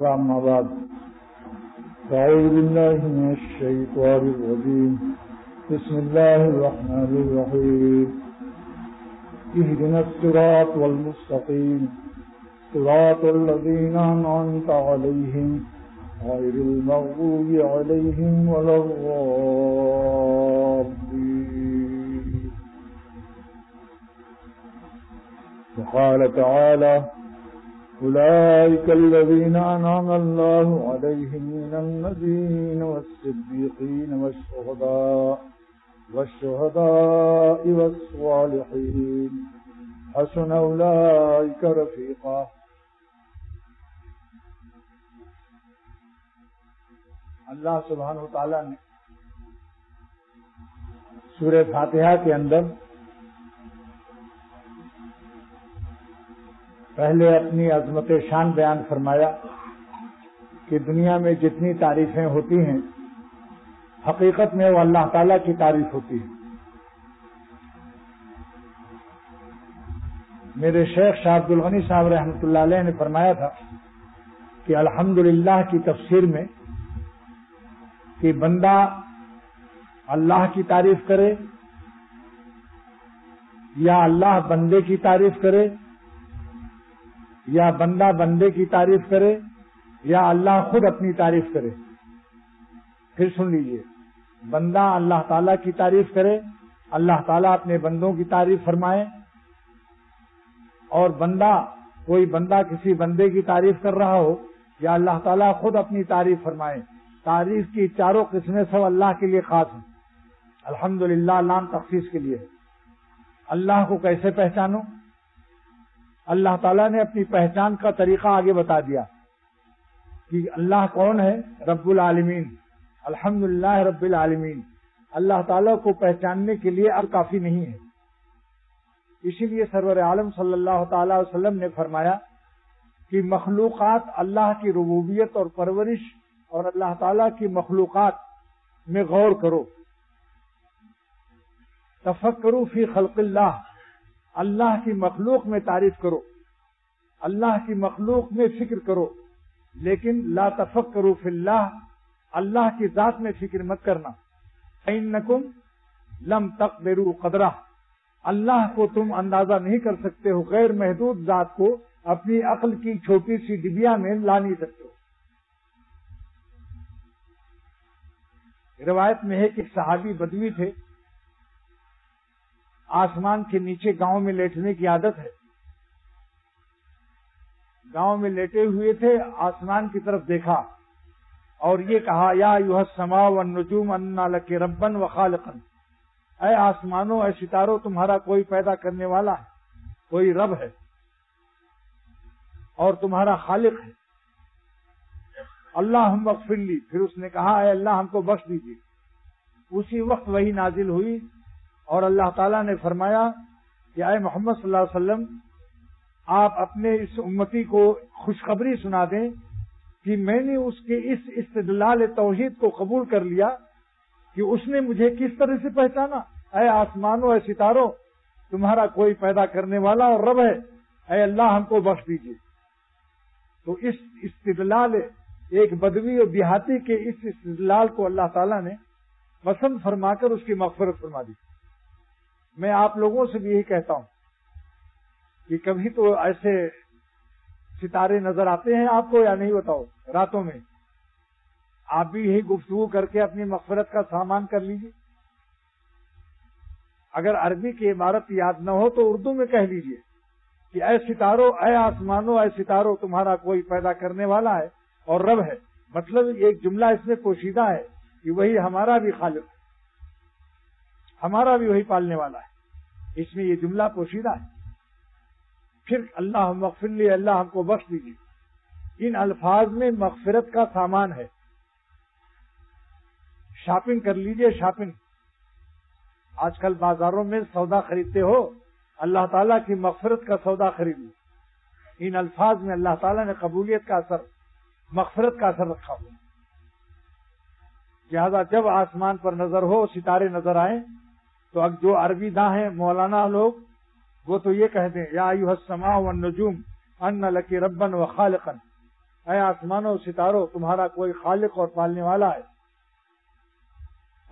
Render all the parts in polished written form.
أما بعد فأعوذ بالله من الشيطان الرجيم بسم الله الرحمن الرحيم اهدنا الصراط المستقيم صراط الذين أنعمت عليهم غير المغضوب عليهم ولا الضالين. وقال تعالى أولئك الذين أنعم الله عليهم من النبيين والصديقين والشهداء والصالحين حسن أولئك رفيقا. اللہ سبحانہ وتعالی نے سورہ فاتحہ کے اندر پہلے اپنی عظمت شان بیان فرمایا کہ دنیا میں جتنی تعریفیں ہوتی ہیں حقیقت میں وہ اللہ تعالیٰ کی تعریف ہوتی ہے. میرے شیخ شاہ عبد الغنی صاحب رحمۃ اللہ علیہ نے فرمایا تھا کہ الحمدللہ کی تفسیر میں کہ بندہ اللہ کی تعریف کرے یا اللہ بندے کی تعریف کرے یا بندہ بندے کی تعریف کرے یا اللہ خود اپنی تعریف کرے. پھر سن لیجئے، بندہ اللہ تعالیٰ کی تعریف کرے، اللہ تعالیٰ اپنے بندوں کی تعریف فرمائے، اور کوئی بندہ کسی بندے کی تعریف کر رہا ہو یا اللہ تعالیٰ خود اپنی تعریف فرمائے. تعریف کی چاروں قسمیں سب اللہ کے لیے خاص ہیں. الحمدللہ لام تخصیص کے لیے ہے. اللہ کو کیسے پہچانو؟ اللہ تعالیٰ نے اپنی پہچان کا طریقہ آگے بتا دیا کہ اللہ کون ہے؟ رب العالمین. الحمدللہ رب العالمین. اللہ تعالیٰ کو پہچاننے کے لیے اب کافی نہیں ہے. اسی لیے سرور عالم صلی اللہ تعالی وسلم نے فرمایا کہ مخلوقات اللہ کی ربوبیت اور پرورش اور اللہ تعالیٰ کی مخلوقات میں غور کرو. تفکروا فی خلق اللہ. اللہ کی مخلوق میں تعریف کرو، اللہ کی مخلوق میں فکر کرو، لیکن لا تفکروا فی اللہ. اللہ کی ذات میں فکر مت کرنا. فإنکم لم تقدروا قدرہ. اللہ کو تم اندازہ نہیں کر سکتے ہو. غیر محدود ذات کو اپنی عقل کی چھوٹی سی ڈبیا میں لا نہیں سکتے ہو. روایت میں ہے کہ صحابی بدوی تھے، آسمان کے نیچے گاؤں میں لیٹنے کی عادت ہے. گاؤں میں لیٹے ہوئے تھے، آسمان کی طرف دیکھا اور یہ کہا یا ایھا السماء والنجوم انا لک ربا وخالقا. اے آسمانوں، اے ستاروں، تمہارا کوئی پیدا کرنے والا ہے، کوئی رب ہے اور تمہارا خالق ہے. اللہم اغفر لی. پھر اس نے کہا اے اللہ ہم کو بخش دیجیے. اسی وقت وحی نازل ہوئی اور اللہ تعالیٰ نے فرمایا کہ اے محمد صلی اللہ علیہ وسلم، آپ اپنے اس امتی کو خوشخبری سنا دیں کہ میں نے اس کے اس استدلال توحید کو قبول کر لیا کہ اس نے مجھے کس طرح سے پہچانا. اے آسمانوں، اے ستاروں، تمہارا کوئی پیدا کرنے والا اور رب ہے. اے اللہ ہم کو بخش دیجیے. تو اس استدلال ایک بدوی اور دیہاتی کے اس استدلال کو اللہ تعالیٰ نے پسند فرما کر اس کی مغفرت فرما دی. میں آپ لوگوں سے بھی یہی کہتا ہوں کہ کبھی تو ایسے ستارے نظر آتے ہیں آپ کو یا نہیں؟ بتاؤ. راتوں میں آپ بھی یہی گفتگو کر کے اپنی مغفرت کا سامان کر لیجیے. اگر عربی کی عبارت یاد نہ ہو تو اردو میں کہہ لیجیے کہ اے ستاروں، اے آسمانوں، اے ستاروں، تمہارا کوئی پیدا کرنے والا ہے اور رب ہے. مطلب ایک جملہ اس میں پوشیدہ ہے کہ وہی ہمارا بھی خالق ہے، ہمارا بھی وہی پالنے والا ہے. اس میں یہ جملہ پوشیدہ ہے. پھر اللہ مغفر لی، اللہ ہم کو بخش دیجیے. ان الفاظ میں مغفرت کا سامان ہے. شاپنگ کر لیجیے. شاپنگ آج کل بازاروں میں سودا خریدتے ہو، اللہ تعالیٰ کی مغفرت کا سودا خرید لو. ان الفاظ میں اللہ تعالیٰ نے قبولیت کا اثر، مغفرت کا اثر رکھا ہوا. لہذا جب آسمان پر نظر ہو، ستارے نظر آئیں، تو اب جو عربی داں ہیں مولانا لوگ، وہ تو یہ کہتے ہیں یا ایھا السماء والنجوم ان لک ربا وخالقا. اے آسمانوں ستاروں تمہارا کوئی خالق اور پالنے والا ہے؟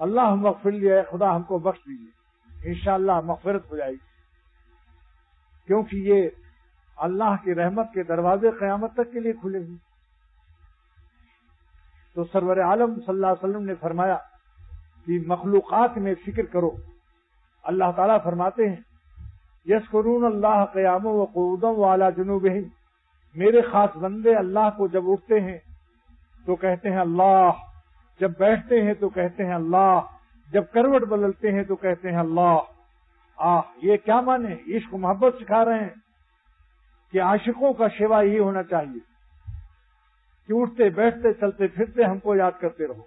اللہ مغفر لی، اے خدا ہم کو بخش دیجیے، انشاءاللہ مغفرت ہو جائے گی، کیونکہ یہ اللہ کی رحمت کے دروازے قیامت تک کے لیے کھلے ہوئے۔ تو سرور عالم صلی اللہ علیہ وسلم نے فرمایا کہ مخلوقات میں فکر کرو۔ اللہ تعالیٰ فرماتے ہیں یذکرون اللہ قیاما وقعودا وعلی جنوبہم، میرے خاص بندے اللہ کو جب اٹھتے ہیں تو کہتے ہیں اللہ، جب بیٹھتے ہیں تو کہتے ہیں اللہ، جب کروٹ بدلتے ہیں تو کہتے ہیں اللہ۔ یہ کیا مانے؟ عشق و محبت سکھا رہے ہیں کہ عاشقوں کا شیوا یہی ہونا چاہیے کہ اٹھتے بیٹھتے چلتے پھرتے ہم کو یاد کرتے رہو۔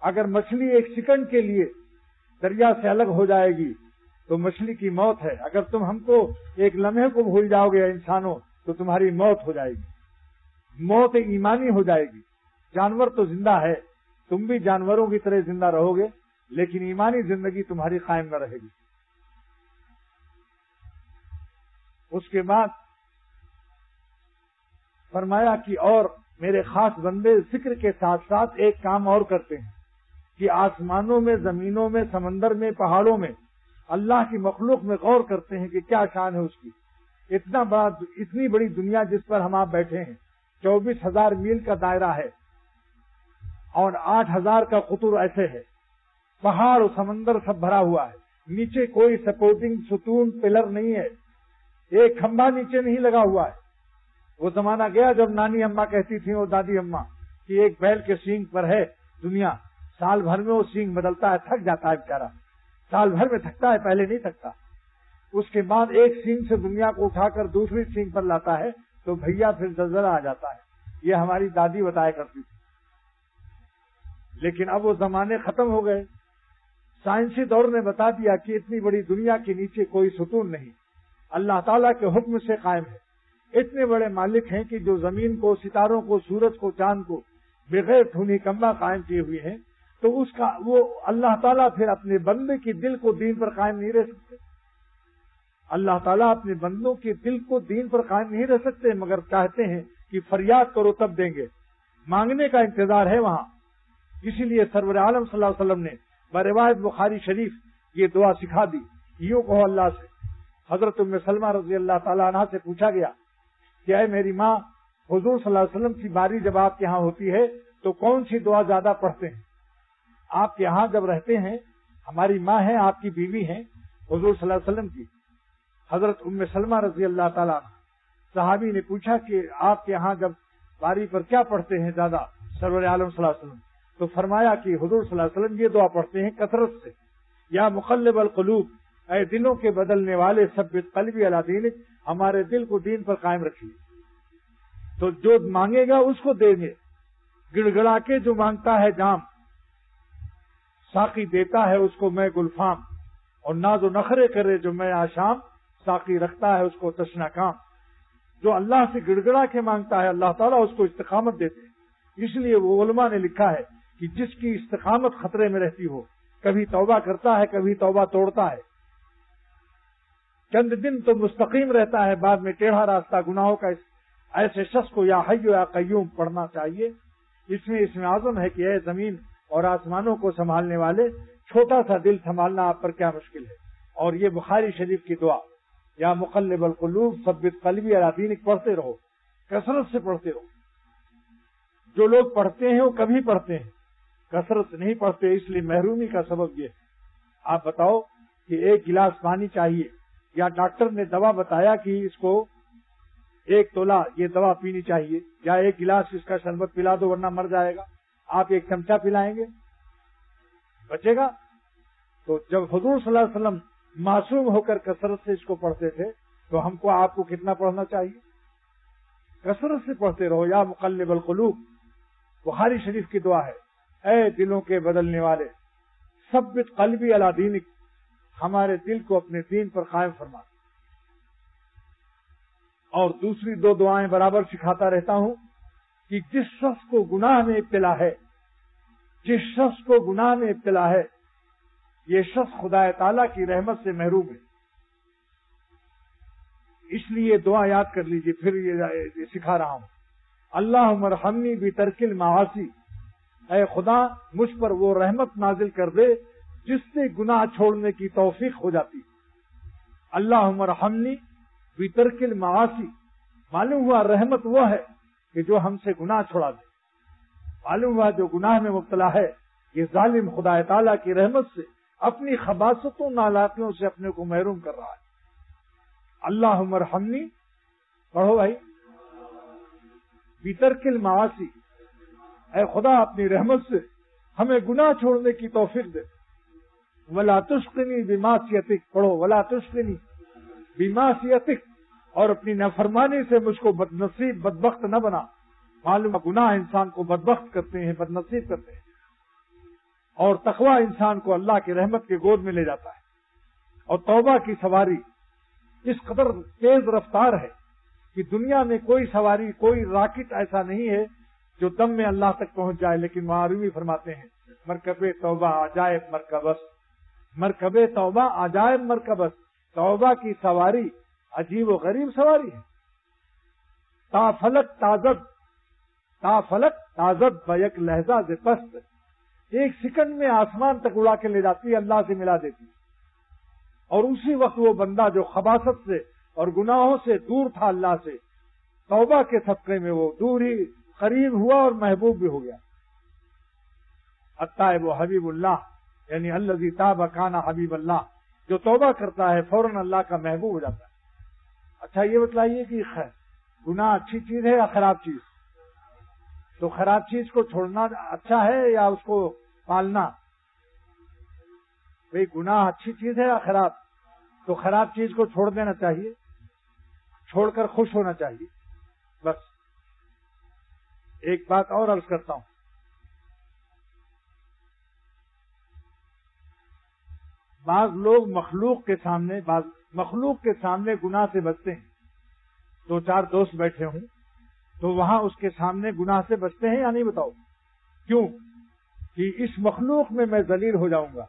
اگر مچھلی ایک سیکنڈ کے لیے دریا سے الگ ہو جائے گی تو مچھلی کی موت ہے، اگر تم ہم کو ایک لمحے کو بھول جاؤ گے انسانوں تو تمہاری موت ہو جائے گی، موت ایمانی ہو جائے گی۔ جانور تو زندہ ہے، تم بھی جانوروں کی طرح زندہ رہو گے، لیکن ایمانی زندگی تمہاری قائم نہ رہے گی۔ اس کے بعد فرمایا کہ اور میرے خاص بندے ذکر کے ساتھ ساتھ ایک کام اور کرتے ہیں کہ آسمانوں میں، زمینوں میں، سمندر میں، پہاڑوں میں اللہ کی مخلوق میں غور کرتے ہیں کہ کیا شان ہے اس کی۔ اتنی بڑی دنیا جس پر ہم آپ بیٹھے ہیں، 24,000 میل کا دائرہ ہے اور 8,000 کا قطر ایسے ہے، پہاڑ و سمندر سب بھرا ہوا ہے، نیچے کوئی سپورٹنگ ستون پلر نہیں ہے، ایک کھمبا نیچے نہیں لگا ہوا ہے۔ وہ زمانہ گیا جب نانی اماں کہتی تھیں اور دادی اماں کہ ایک بیل کے سینگ پر ہے دنیا، سال بھر میں وہ سینگ بدلتا ہے، تھک جاتا ہے بیچارہ، سال بھر میں تھکتا ہے، پہلے نہیں تھکتا۔ اس کے بعد ایک سینگ سے دنیا کو اٹھا کر دوسری سینگ پر لاتا ہے تو بھیا پھر زلزلہ آ جاتا ہے۔ یہ ہماری دادی بتایا کرتی تھی، لیکن اب وہ زمانے ختم ہو گئے۔ سائنسی دور نے بتا دیا کہ اتنی بڑی دنیا کے نیچے کوئی ستون نہیں، اللہ تعالیٰ کے حکم سے قائم ہے۔ اتنے بڑے مالک ہیں کہ جو زمین کو، ستاروں کو، سورج کو، چاند کو بغیر ٹھونی کمبا قائم کیے ہوئے ہیں، تو وہ اللہ تعالیٰ پھر اپنے بندے کے دل کو دین پر قائم نہیں رہ سکتے۔ اللہ تعالیٰ اپنے بندوں کے دل کو دین پر قائم نہیں رہ سکتے، مگر چاہتے ہیں کہ فریاد کرو تب دیں گے، مانگنے کا انتظار ہے وہاں۔ اسی لیے سرور عالم صلی اللہ علیہ وسلم نے بروایت بخاری شریف یہ دعا سکھا دی، یوں کہو اللہ سے۔ حضرت ام سلمہ رضی اللہ تعالیٰ عنہ سے پوچھا گیا کہ اے میری ماں، حضور صلی اللہ علیہ وسلم کی باری جب آپ کے ہاں ہوتی ہے تو کون سی دعا زیادہ پڑھتے ہیں؟ آپ کے ہاں جب رہتے ہیں، ہماری ماں ہیں، آپ کی بیوی ہیں حضور صلی اللہ علیہ وسلم کی، حضرت ام سلمہ رضی اللہ تعالیٰ عنہ، صحابی نے پوچھا کہ آپ کے ہاں جب باری پر کیا پڑھتے ہیں زیادہ سرور عالم صلی اللہ علیہ وسلم؟ تو فرمایا کہ حضور صلی اللہ علیہ وسلم یہ دعا پڑھتے ہیں کثرت سے، یا مقلب القلوب، اے دلوں کے بدلنے والے، ثبت قلبی علی دینک، ہمارے دل کو دین پر قائم رکھیے۔ تو جو مانگے گا اس کو دیں گے۔ گڑ گڑا کے جو مانگتا ہے جام، ساقی دیتا ہے اس کو میں گلفام، اور ناز و نخرے کرے جو میں آشام، ساقی رکھتا ہے اس کو تشنا کام۔ جو اللہ سے گڑ گڑا کے مانگتا ہے اللہ تعالیٰ اس کو استقامت دیتے ہیں۔ اس لیے وہ علماء نے لکھا ہے کہ جس کی استقامت خطرے میں رہتی ہو، کبھی توبہ کرتا ہے، کبھی توبہ توڑتا ہے، چند دن تو مستقیم رہتا ہے، بعد میں ٹیڑھا راستہ گناہوں کا، ایسے شخص کو یا حی یا قیوم پڑھنا چاہیے۔ اس میں اعظم ہے کہ اے زمین اور آسمانوں کو سنبھالنے والے، چھوٹا سا دل سنبھالنا آپ پر کیا مشکل ہے۔ اور یہ بخاری شریف کی دعا، یا مقلب القلوب ثبت قلبی علی دینک، پڑھتے رہو، کثرت سے پڑھتے رہو۔ جو لوگ پڑھتے ہیں وہ کبھی پڑھتے ہیں، کثرت سے نہیں پڑھتے، اس لیے محرومی کا سبب یہ ہے۔ آپ بتاؤ کہ ایک گلاس پانی چاہیے، یا ڈاکٹر نے دوا بتایا کہ اس کو 1 تولہ یہ دوا پینی چاہیے، یا 1 گلاس اس کا شربت پلا دو ورنہ مر جائے گا، آپ 1 چمچہ پلائیں گے، بچے گا؟ تو جب حضور صلی اللہ علیہ وسلم معصوم ہو کر کثرت سے اس کو پڑھتے تھے تو ہم کو آپ کو کتنا پڑھنا چاہیے؟ کثرت سے پڑھتے رہو۔ یا مقلب القلوب، بخاری شریف کی دعا ہے، اے دلوں کے بدلنے والے، ثبت قلبی علی دینک، ہمارے دل کو اپنے دین پر قائم فرما۔ اور دوسری 2 دعائیں برابر سکھاتا رہتا ہوں کہ جس شخص کو گناہ میں ابتلا ہے، جس شخص کو گناہ میں ابتلا ہے، یہ شخص خدا تعالیٰ کی رحمت سے محروم ہے۔ اس لیے دعا یاد کر لیجیے، پھر یہ سکھا رہا ہوں۔ اللہم ارحمنی بترک المعاصی، اے خدا مجھ پر وہ رحمت نازل کر دے جس سے گناہ چھوڑنے کی توفیق ہو جاتی۔ اللہم ارحمنی بترک المعاصی، معلوم ہوا رحمت وہ ہے کہ جو ہم سے گناہ چھوڑا دے۔ معلوم ہوا جو گناہ میں مبتلا ہے یہ ظالم خدا تعالیٰ کی رحمت سے اپنی خباثتوں نالاکیوں سے اپنے کو محروم کر رہا ہے۔ اللہم ارحمنی پڑھو بھائی، بترک المعاصی، اے خدا اپنی رحمت سے ہمیں گناہ چھوڑنے کی توفیق دے۔ ولا تشقنی بمعصیتک، پڑھو ولا تشقنی بمعصیتک، اور اپنی نافرمانی سے مجھ کو بد نصیب بدبخت نہ بنا۔ معلوم گناہ انسان کو بدبخت کرتے ہیں، بد نصیب کرتے ہیں، اور تقوی انسان کو اللہ کی رحمت کے گود میں لے جاتا ہے۔ اور توبہ کی سواری اس قدر تیز رفتار ہے کہ دنیا میں کوئی سواری، کوئی راکٹ ایسا نہیں ہے جو دم میں اللہ تک پہنچ جائے، لیکن معروی فرماتے ہیں مرکب توبہ عجائب مرکبس، مرکب توبہ عجائب مرکبس، توبہ کی سواری عجیب و غریب سواری ہے۔ تا فلک تازد بیک لہجہ سے پست، ایک سیکنڈ میں آسمان تک اڑا کے لے جاتی ہے، اللہ سے ملا دیتی ہے۔ اور اسی وقت وہ بندہ جو خباثت سے اور گناہوں سے دور تھا اللہ سے، توبہ کے صدقے میں وہ دور ہی قریب ہوا اور محبوب بھی ہو گیا۔ التائب حبیب اللہ، یعنی الذی تاب کان حبیب اللہ، جو توبہ کرتا ہے فوراً اللہ کا محبوب ہو جاتا ہے۔ اچھا یہ بتلائیے کہ گناہ اچھی چیز ہے یا خراب چیز؟ تو خراب چیز کو چھوڑنا اچھا ہے یا اس کو پالنا؟ بھئی گناہ اچھی چیز ہے یا خراب؟ تو خراب چیز کو چھوڑ دینا چاہیے، چھوڑ کر خوش ہونا چاہیے۔ بس ایک بات اور عرض کرتا ہوں، بعض لوگ مخلوق کے سامنے گناہ سے بچتے ہیں۔ دو چار دوست بیٹھے ہوں تو وہاں اس کے سامنے گناہ سے بچتے ہیں یا نہیں؟ بتاؤ کیوں؟ کہ اس مخلوق میں ذلیل ہو جاؤں گا،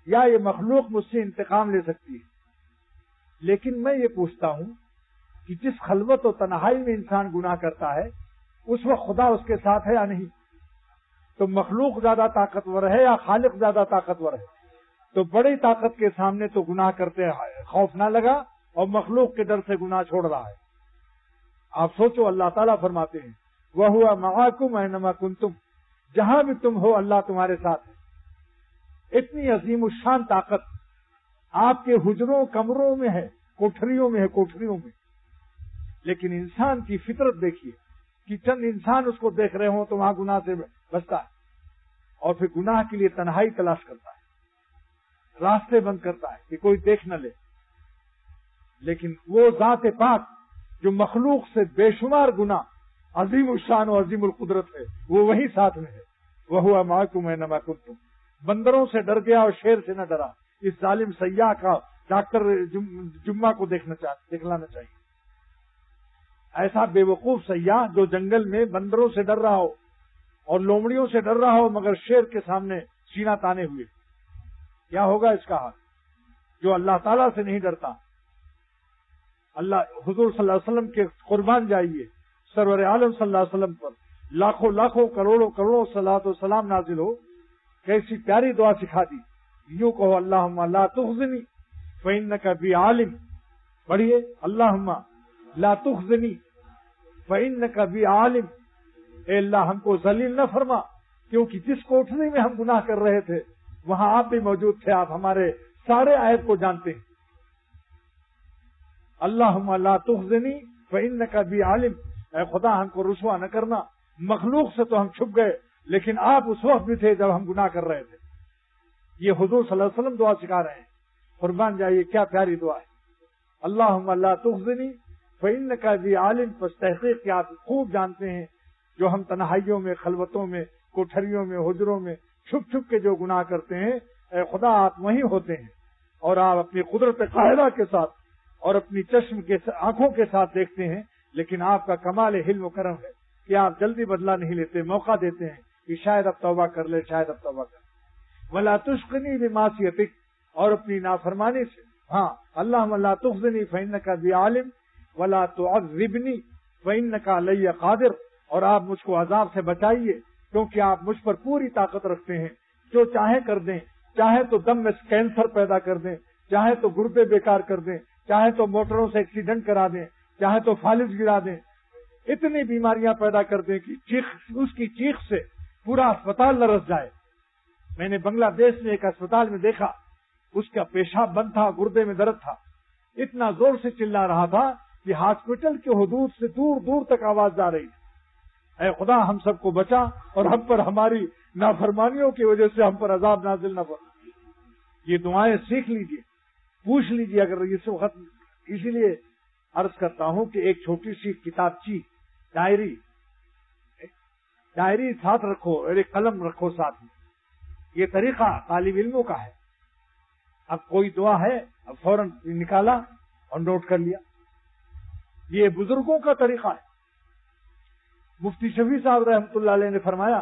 یا یہ مخلوق مجھ سے انتقام لے سکتی ہے۔ لیکن میں یہ پوچھتا ہوں کہ جس خلوت و تنہائی میں انسان گناہ کرتا ہے اس وقت خدا اس کے ساتھ ہے یا نہیں؟ تو مخلوق زیادہ طاقتور ہے یا خالق زیادہ طاقتور ہے؟ تو بڑی طاقت کے سامنے تو گناہ کرتے خوف نہ لگا، اور مخلوق کے ڈر سے گناہ چھوڑ رہا ہے۔ آپ سوچو، اللہ تعالیٰ فرماتے ہیں وَهُوَ مَعَكُمْ أَيْنَمَا كُنتُمْ، جہاں بھی تم ہو اللہ تمہارے ساتھ ہے۔ اتنی عظیم الشان طاقت آپ کے حجروں کمروں میں ہے، کوٹھریوں میں۔ لیکن انسان کی فطرت دیکھیے کہ چند انسان اس کو دیکھ رہے ہوں تو وہاں گناہ سے بچتا ہے، اور پھر گناہ کے لیے تنہائی تلاش کرتا ہے، راستے بند کرتا ہے کہ کوئی دیکھ نہ لے۔ لیکن وہ ذات پاک جو مخلوق سے بے شمار گنا عظیم الشان و عظیم القدرت ہے، وہ وہی ساتھ میں ہے۔ وَهُوَ مَعَكُمْ أَيْنَمَا كُنتُمْ، بندروں سے ڈر گیا اور شیر سے نہ ڈرا۔ اس ظالم سیاح کا ڈاکٹر جمعہ کو دکھلانا چاہیے۔ ایسا بے وقوف سیاح جو جنگل میں بندروں سے ڈر رہا ہو اور لومڑیوں سے ڈر رہا ہو، مگر شیر کے سامنے سینہ تانے ہوئے، کیا ہوگا اس کا حال؟ جو اللہ تعالیٰ سے نہیں ڈرتا۔ اللہ حضور صلی اللہ علیہ وسلم کے قربان جائیے، سرور عالم صلی اللہ علیہ وسلم پر لاکھوں لاکھوں کروڑوں صلاۃ و سلام نازل ہو، کیسی پیاری دعا سکھا دی۔ یوں کہو اللہم لا تخزنی فإنک بی عالم، پڑھیے اللہم لا تخزنی فإنک بی عالم، اے اللہ ہم کو ذلیل نہ فرما، کیونکہ جس کوٹھری میں ہم گناہ کر رہے تھے وہاں آپ بھی موجود تھے، آپ ہمارے سارے عیب کو جانتے ہیں۔ اللہم لا تخزنی فإنک بی عالم، اے خدا ہم کو رسوا نہ کرنا، مخلوق سے تو ہم چھپ گئے لیکن آپ اس وقت بھی تھے جب ہم گناہ کر رہے تھے۔ یہ حضور صلی اللہ علیہ وسلم دعا سکھا رہے ہیں، قربان جائیے کیا پیاری دعا ہے۔ اللہم لا تخزنی فإنک بی عالم، پس تحقیق کہ آپ خوب جانتے ہیں جو ہم تنہائیوں میں، خلوتوں میں، کوٹھریوں میں، حجروں میں چھپ چھپ کے جو گناہ کرتے ہیں، اے خدا آپ وہیں ہوتے ہیں، اور آپ اپنی قدرت قاہرہ کے ساتھ اور اپنی چشم کے آنکھوں کے ساتھ دیکھتے ہیں۔ لیکن آپ کا کمال حلم و کرم ہے کہ آپ جلدی بدلہ نہیں لیتے، موقع دیتے ہیں کہ شاید اب توبہ کر لے، شاید اب توبہ کر لے۔ ولا تشقنی بمعصیتک، اور اپنی نافرمانی سے، ہاں اللہم لا تخزنی فإنک بی عالم ولا تعذبنی وَإِنَّكَ عَلَيَّ قَادِرٌ، اور آپ مجھ کو عذاب سے بچائیے کیونکہ آپ مجھ پر پوری طاقت رکھتے ہیں، جو چاہے کر دیں، چاہے تو دم میں کینسر پیدا کر دیں، چاہے تو گردے بیکار کر دیں، چاہے تو موٹروں سے ایکسیڈنٹ کرا دیں، چاہے تو فالج گرا دیں، اتنی بیماریاں پیدا کر دیں کہ اس کی چیخ سے پورا اسپتال لرز جائے۔ میں نے بنگلہ دیش میں ایک اسپتال میں دیکھا، اس کا پیشاب بند تھا، گردے میں درد تھا، اتنا زور سے چلا رہا تھا کہ ہاسپٹل کے حدود سے دور دور تک آواز جا رہی تھی۔ اے خدا ہم سب کو بچا اور ہم پر ہماری نافرمانیوں کی وجہ سے ہم پر عذاب نازل نہ فرما۔ یہ دعائیں سیکھ لیجئے، پوچھ لیجئے اگر اس وقت۔ اسی لیے عرض کرتا ہوں کہ ایک چھوٹی سی کتابچی، ڈائری ساتھ رکھو اور ایک قلم رکھو ساتھ میں۔ یہ طریقہ طالب علموں کا ہے۔ اب کوئی دعا ہے، اب فوراً نکالا اور نوٹ کر لیا۔ یہ بزرگوں کا طریقہ ہے۔ مفتی شفیع صاحب رحمۃ اللہ علیہ نے فرمایا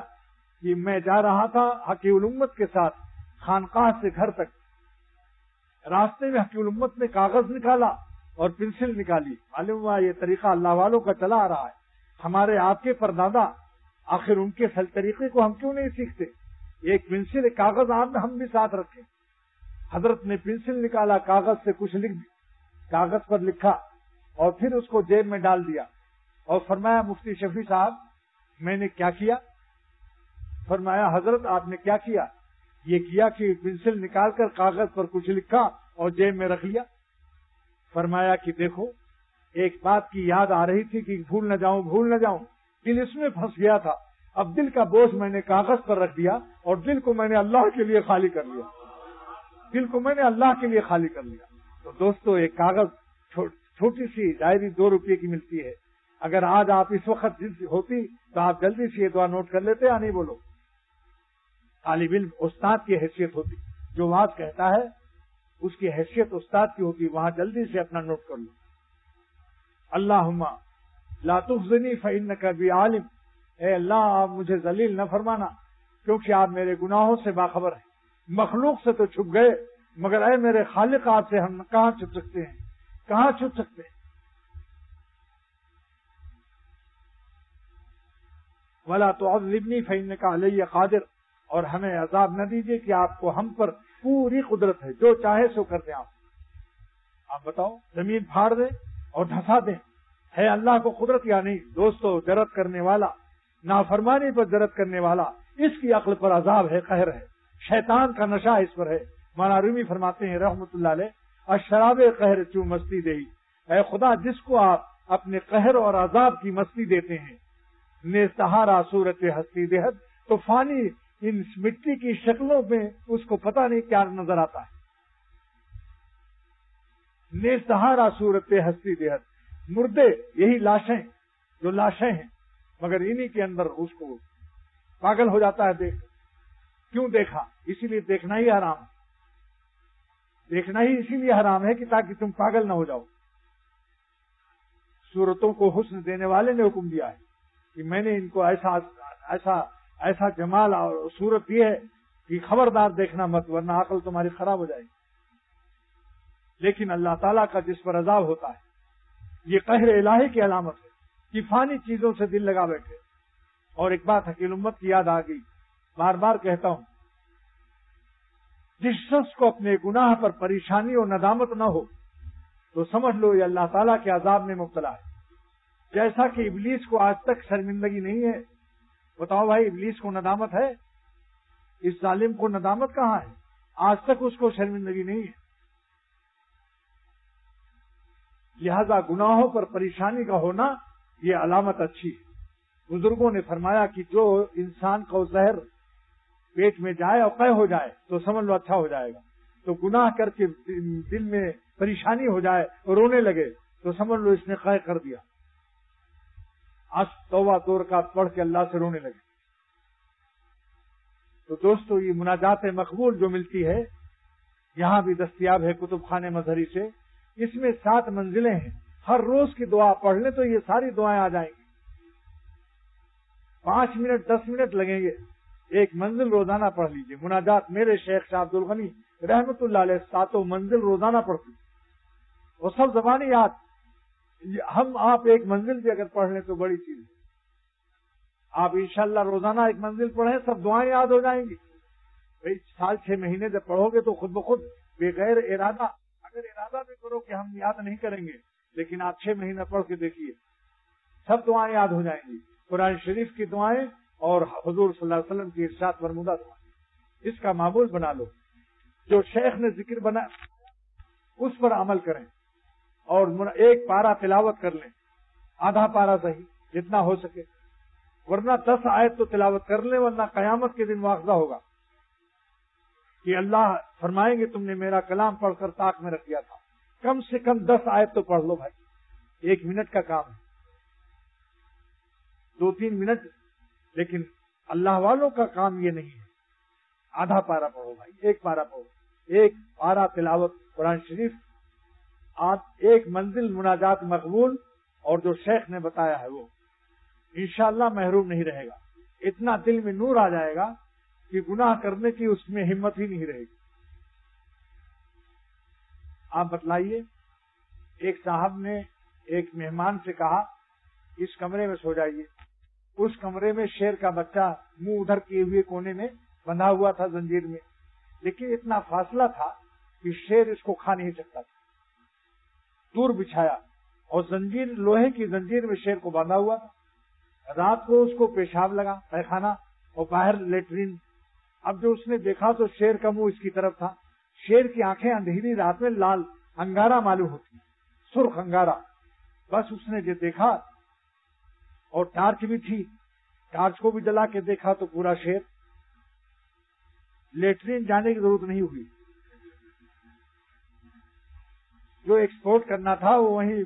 کہ میں جا رہا تھا حقیق الامت کے ساتھ خانقاہ سے گھر تک، راستے میں حقیق الامت نے کاغذ نکالا اور پنسل نکالی۔ معلوم ہوا یہ طریقہ اللہ والوں کا چلا آ رہا ہے۔ ہمارے آپ کے پردادا، آخر ان کے طریقے کو ہم کیوں نہیں سیکھتے؟ ایک پنسل، ایک کاغذ ہم بھی ساتھ رکھیں۔ حضرت نے پنسل نکالا، کاغذ سے کچھ لکھ دیا، کاغذ پر لکھا اور پھر اس کو جیب میں ڈال دیا اور فرمایا مفتی شفیع صاحب میں نے کیا کیا؟ فرمایا حضرت آپ نے کیا کیا؟ یہ کیا کہ پنسل نکال کر کاغذ پر کچھ لکھا اور جیب میں رکھ لیا۔ فرمایا کہ دیکھو ایک بات کی یاد آ رہی تھی کہ بھول نہ جاؤں، دل اس میں پھنس گیا تھا، اب دل کا بوجھ میں نے کاغذ پر رکھ دیا اور دل کو میں نے اللہ کے لیے خالی کر لیا، دل کو میں نے اللہ کے لیے خالی کر لیا۔ تو دوستو ایک کاغذ چھوٹی سی ڈائری 2 روپے کی ملتی ہے، اگر آج آپ اس وقت ہوتی تو آپ جلدی سے یہ دعا نوٹ کر لیتے یا نہیں؟ بولو۔ طالب علم استاد کی حیثیت ہوتی، جو بات کہتا ہے اس کی حیثیت استاد کی ہوتی، وہاں جلدی سے اپنا نوٹ کر لو۔ اللہم لا تخزنی فإنک بی عالم، اے اللہ آپ مجھے ذلیل نہ فرمانا کیونکہ آپ میرے گناہوں سے باخبر ہیں۔ مخلوق سے تو چھپ گئے مگر اے میرے خالق آپ سے ہم کہاں چھپ سکتے ہیں، کہاں چھپ سکتے ہیں؟ ولا تعذبنی فإنک علی قادر، اور ہمیں عذاب نہ دیجیے کہ آپ کو ہم پر پوری قدرت ہے، جو چاہے سو کر دیں آپ بتاؤ، زمین پھاڑ دیں اور دھسا دیں، ہے اللہ کو قدرت یا نہیں؟ دوستو جرأت کرنے والا، نافرمانی پر جرأت کرنے والا، اس کی عقل پر عذاب ہے، قہر ہے، شیطان کا نشہ اس پر ہے۔ مولانا رومی فرماتے ہیں رحمت اللہ علیہ، الشراب قہر چوں مستی دہی، اے خدا جس کو آپ اپنے قہر اور عذاب کی مستی دیتے ہیں، نیستہارا صورت ہستی دہد، تو فانی ان مٹی کی شکلوں میں اس کو پتہ نہیں کیا نظر آتا ہے۔ نیستہارا صورت ہستی دہد، مردے یہی لاشیں، جو لاشیں ہیں، مگر انہی کے اندر اس کو پاگل ہو جاتا ہے دیکھ۔ کیوں دیکھا؟ اسی لیے دیکھنا ہی حرام ہے، دیکھنا ہی اسی لیے حرام ہے کہ تاکہ تم پاگل نہ ہو جاؤ۔ صورتوں کو حسن دینے والے نے حکم دیا ہے کہ میں نے ان کو ایسا جمال اور صورت دی ہے کہ خبردار دیکھنا مت ورنہ عقل تمہاری خراب ہو جائے گی۔ لیکن اللہ تعالیٰ کا جس پر عذاب ہوتا ہے یہ قہر الہی کی علامت ہے کہ فانی چیزوں سے دل لگا بیٹھے۔ اور ایک بات حقیق الامت کی یاد آ گئی، بار بار کہتا ہوں، جس شخص کو اپنے گناہ پر پریشانی اور ندامت نہ ہو تو سمجھ لو یہ اللہ تعالیٰ کے عذاب میں مبتلا ہے۔ جیسا کہ ابلیس کو آج تک شرمندگی نہیں ہے، بتاؤ بھائی ابلیس کو ندامت ہے؟ اس ظالم کو ندامت کہاں ہے؟ آج تک اس کو شرمندگی نہیں ہے۔ لہذا گناہوں پر پریشانی کا ہونا یہ علامت اچھی ہے۔ بزرگوں نے فرمایا کہ جو انسان کو زہر پیٹ میں جائے اور قے ہو جائے تو سمجھ لو اچھا ہو جائے گا، تو گناہ کر کے دل میں پریشانی ہو جائے اور رونے لگے تو سمجھ لو اس نے قے کر دیا، توبہ دو رکعت پڑھ کے اللہ سے رونے لگے۔ تو دوستو یہ مناجات مقبول جو ملتی ہے یہاں بھی دستیاب ہے کتب خانے مظہری سے، اس میں 7 منزلیں ہیں، ہر روز کی دعا پڑھ لیں تو یہ ساری دعائیں آ جائیں گی۔ 5 منٹ 10 منٹ لگیں گے، ایک منزل روزانہ پڑھ لیجئے۔ مناجات میرے شیخ شاہ عبد الغنی رحمت اللہ علیہ 7 منزل روزانہ پڑھتے، وہ سب زبانی یاد، ہم آپ ایک منزل بھی اگر پڑھ لیں تو بڑی چیز ہے. آپ انشاءاللہ روزانہ ایک منزل پڑھیں, سب دعائیں یاد ہو جائیں گی. بھائی سال 6 مہینے جب پڑھو گے تو خود بخود بغیر ارادہ, اگر ارادہ بھی کرو کہ ہم یاد نہیں کریں گے, لیکن آپ 6 مہینے پڑھ کے دیکھیے سب دعائیں یاد ہو جائیں گی. قرآن شریف کی دعائیں اور حضور صلی اللہ علیہ وسلم کی ارشاد فرمودہ دعائیں, اس کا معمول بنا لو. جو شیخ نے ذکر بنا اس پر عمل کریں اور ایک پارہ تلاوت کر لیں, آدھا پارہ صحیح جتنا ہو سکے, ورنہ 10 آیت تو تلاوت کر لیں, ورنہ قیامت کے دن مواخذہ ہوگا کہ اللہ فرمائیں گے تم نے میرا کلام پڑھ کر طاق میں رکھ دیا تھا. کم سے کم 10 آیت تو پڑھ لو بھائی, 1 منٹ کا کام ہے, 2-3 منٹ, لیکن اللہ والوں کا کام یہ نہیں ہے. آدھا پارہ پڑھو بھائی, 1 پارہ پڑھو, 1 پارہ تلاوت قرآن شریف, آپ 1 منزل مناجات مقبول, اور جو شیخ نے بتایا ہے وہ انشاءاللہ محروم نہیں رہے گا. اتنا دل میں نور آ جائے گا کہ گناہ کرنے کی اس میں ہمت ہی نہیں رہے گی. آپ بتلائیے, ایک صاحب نے ایک مہمان سے کہا اس کمرے میں سو جائیے. اس کمرے میں شیر کا بچہ منہ ادھر کیے ہوئے کونے میں بندھا ہوا تھا زنجیر میں, لیکن اتنا فاصلہ تھا کہ شیر اس کو کھا نہیں سکتا تھا. دور بچھایا اور زنجیر, لوہے کی زنجیر میں شیر کو باندھا ہوا تھا. رات کو اس کو پیشاب لگا, پیخانہ, اور باہر لیٹرین. اب جو اس نے دیکھا تو شیر کا منہ اس کی طرف تھا. شیر کی آنکھیں اندھیری رات میں لال انگارہ معلوم ہوتی, سرخ انگارہ. بس اس نے جو دیکھا, اور ٹارچ بھی تھی, ٹارچ کو بھی جلا کے دیکھا تو پورا شیر. لیٹرین جانے کی ضرورت نہیں ہوئی, جو ایکسپورٹ کرنا تھا وہ وہیں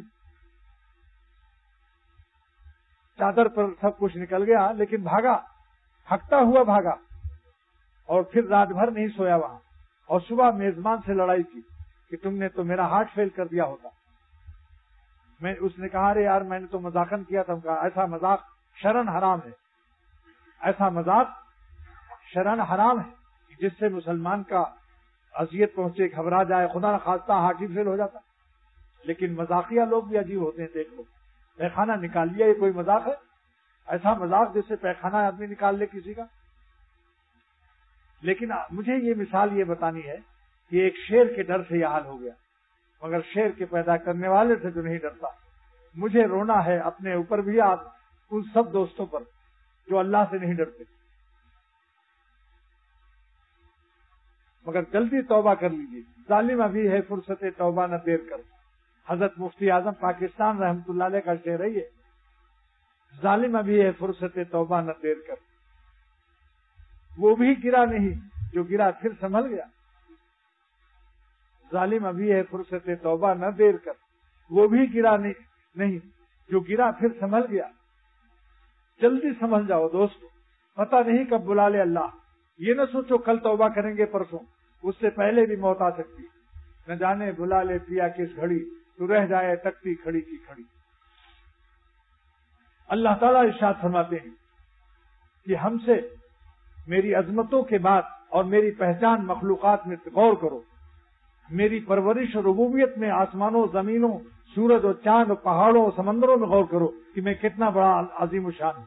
چادر پر سب کچھ نکل گیا, لیکن بھاگا, ہکتا ہوا بھاگا, اور پھر رات بھر نہیں سویا وہاں, اور صبح میزبان سے لڑائی کی کہ تم نے تو میرا ہارٹ فیل کر دیا ہوتا. اس نے کہا ارے یار میں نے تو مذاقن کیا تھا. کہا ایسا مذاق شرعن حرام ہے, ایسا مذاق شرعن حرام ہے جس سے مسلمان کا اذیت پہنچے, گھبرا جائے, خدا نہ خواستہ ہارٹ ہی فیل ہو جاتا. لیکن مذاقیہ لوگ بھی عجیب ہوتے ہیں. دیکھ لو, پیخانہ نکال لیا, یہ کوئی مذاق ہے؟ ایسا مذاق جیسے پیخانہ آدمی نکال لے کسی کا. لیکن مجھے یہ مثال یہ بتانی ہے کہ ایک شیر کے ڈر سے یہ حال ہو گیا, مگر شیر کے پیدا کرنے والے سے جو نہیں ڈرتا. مجھے رونا ہے اپنے اوپر بھی, آپ ان سب دوستوں پر جو اللہ سے نہیں ڈرتے. مگر جلدی توبہ کر لیجیے. ظالم ابھی ہے فرصت توبہ نہ دیر کر. حضرت مفتی اعظم پاکستان رحمۃ اللہ علیہ کا شعر ہے یہ, ظالم ابھی ہے فرصت توبہ نہ دیر کر. وہ بھی گرا نہیں جو گرا پھر سنبھل گیا. ظالم ابھی ہے فرصت توبہ نہ دیر کر, وہ بھی گرا نہیں جو گرا پھر سنبھل گیا. جلدی سنبھل جاؤ دوستو, پتہ نہیں کب بلا لے اللہ. یہ نہ سوچو کل توبہ کریں گے پرسوں, اس سے پہلے بھی موت آ سکتی. نہ جانے بلا لے پیا کس گھڑی, تو رہ جائے تکتی کھڑی کی کھڑی. اللہ تعالیٰ ارشاد فرماتے ہیں کہ ہم سے میری عظمتوں کے بعد اور میری پہچان مخلوقات میں غور کرو. میری پرورش اور ربوبیت میں آسمانوں, زمینوں, سورج اور چاند اور پہاڑوں اور سمندروں میں غور کرو کہ میں کتنا بڑا عظیم الشان ہوں.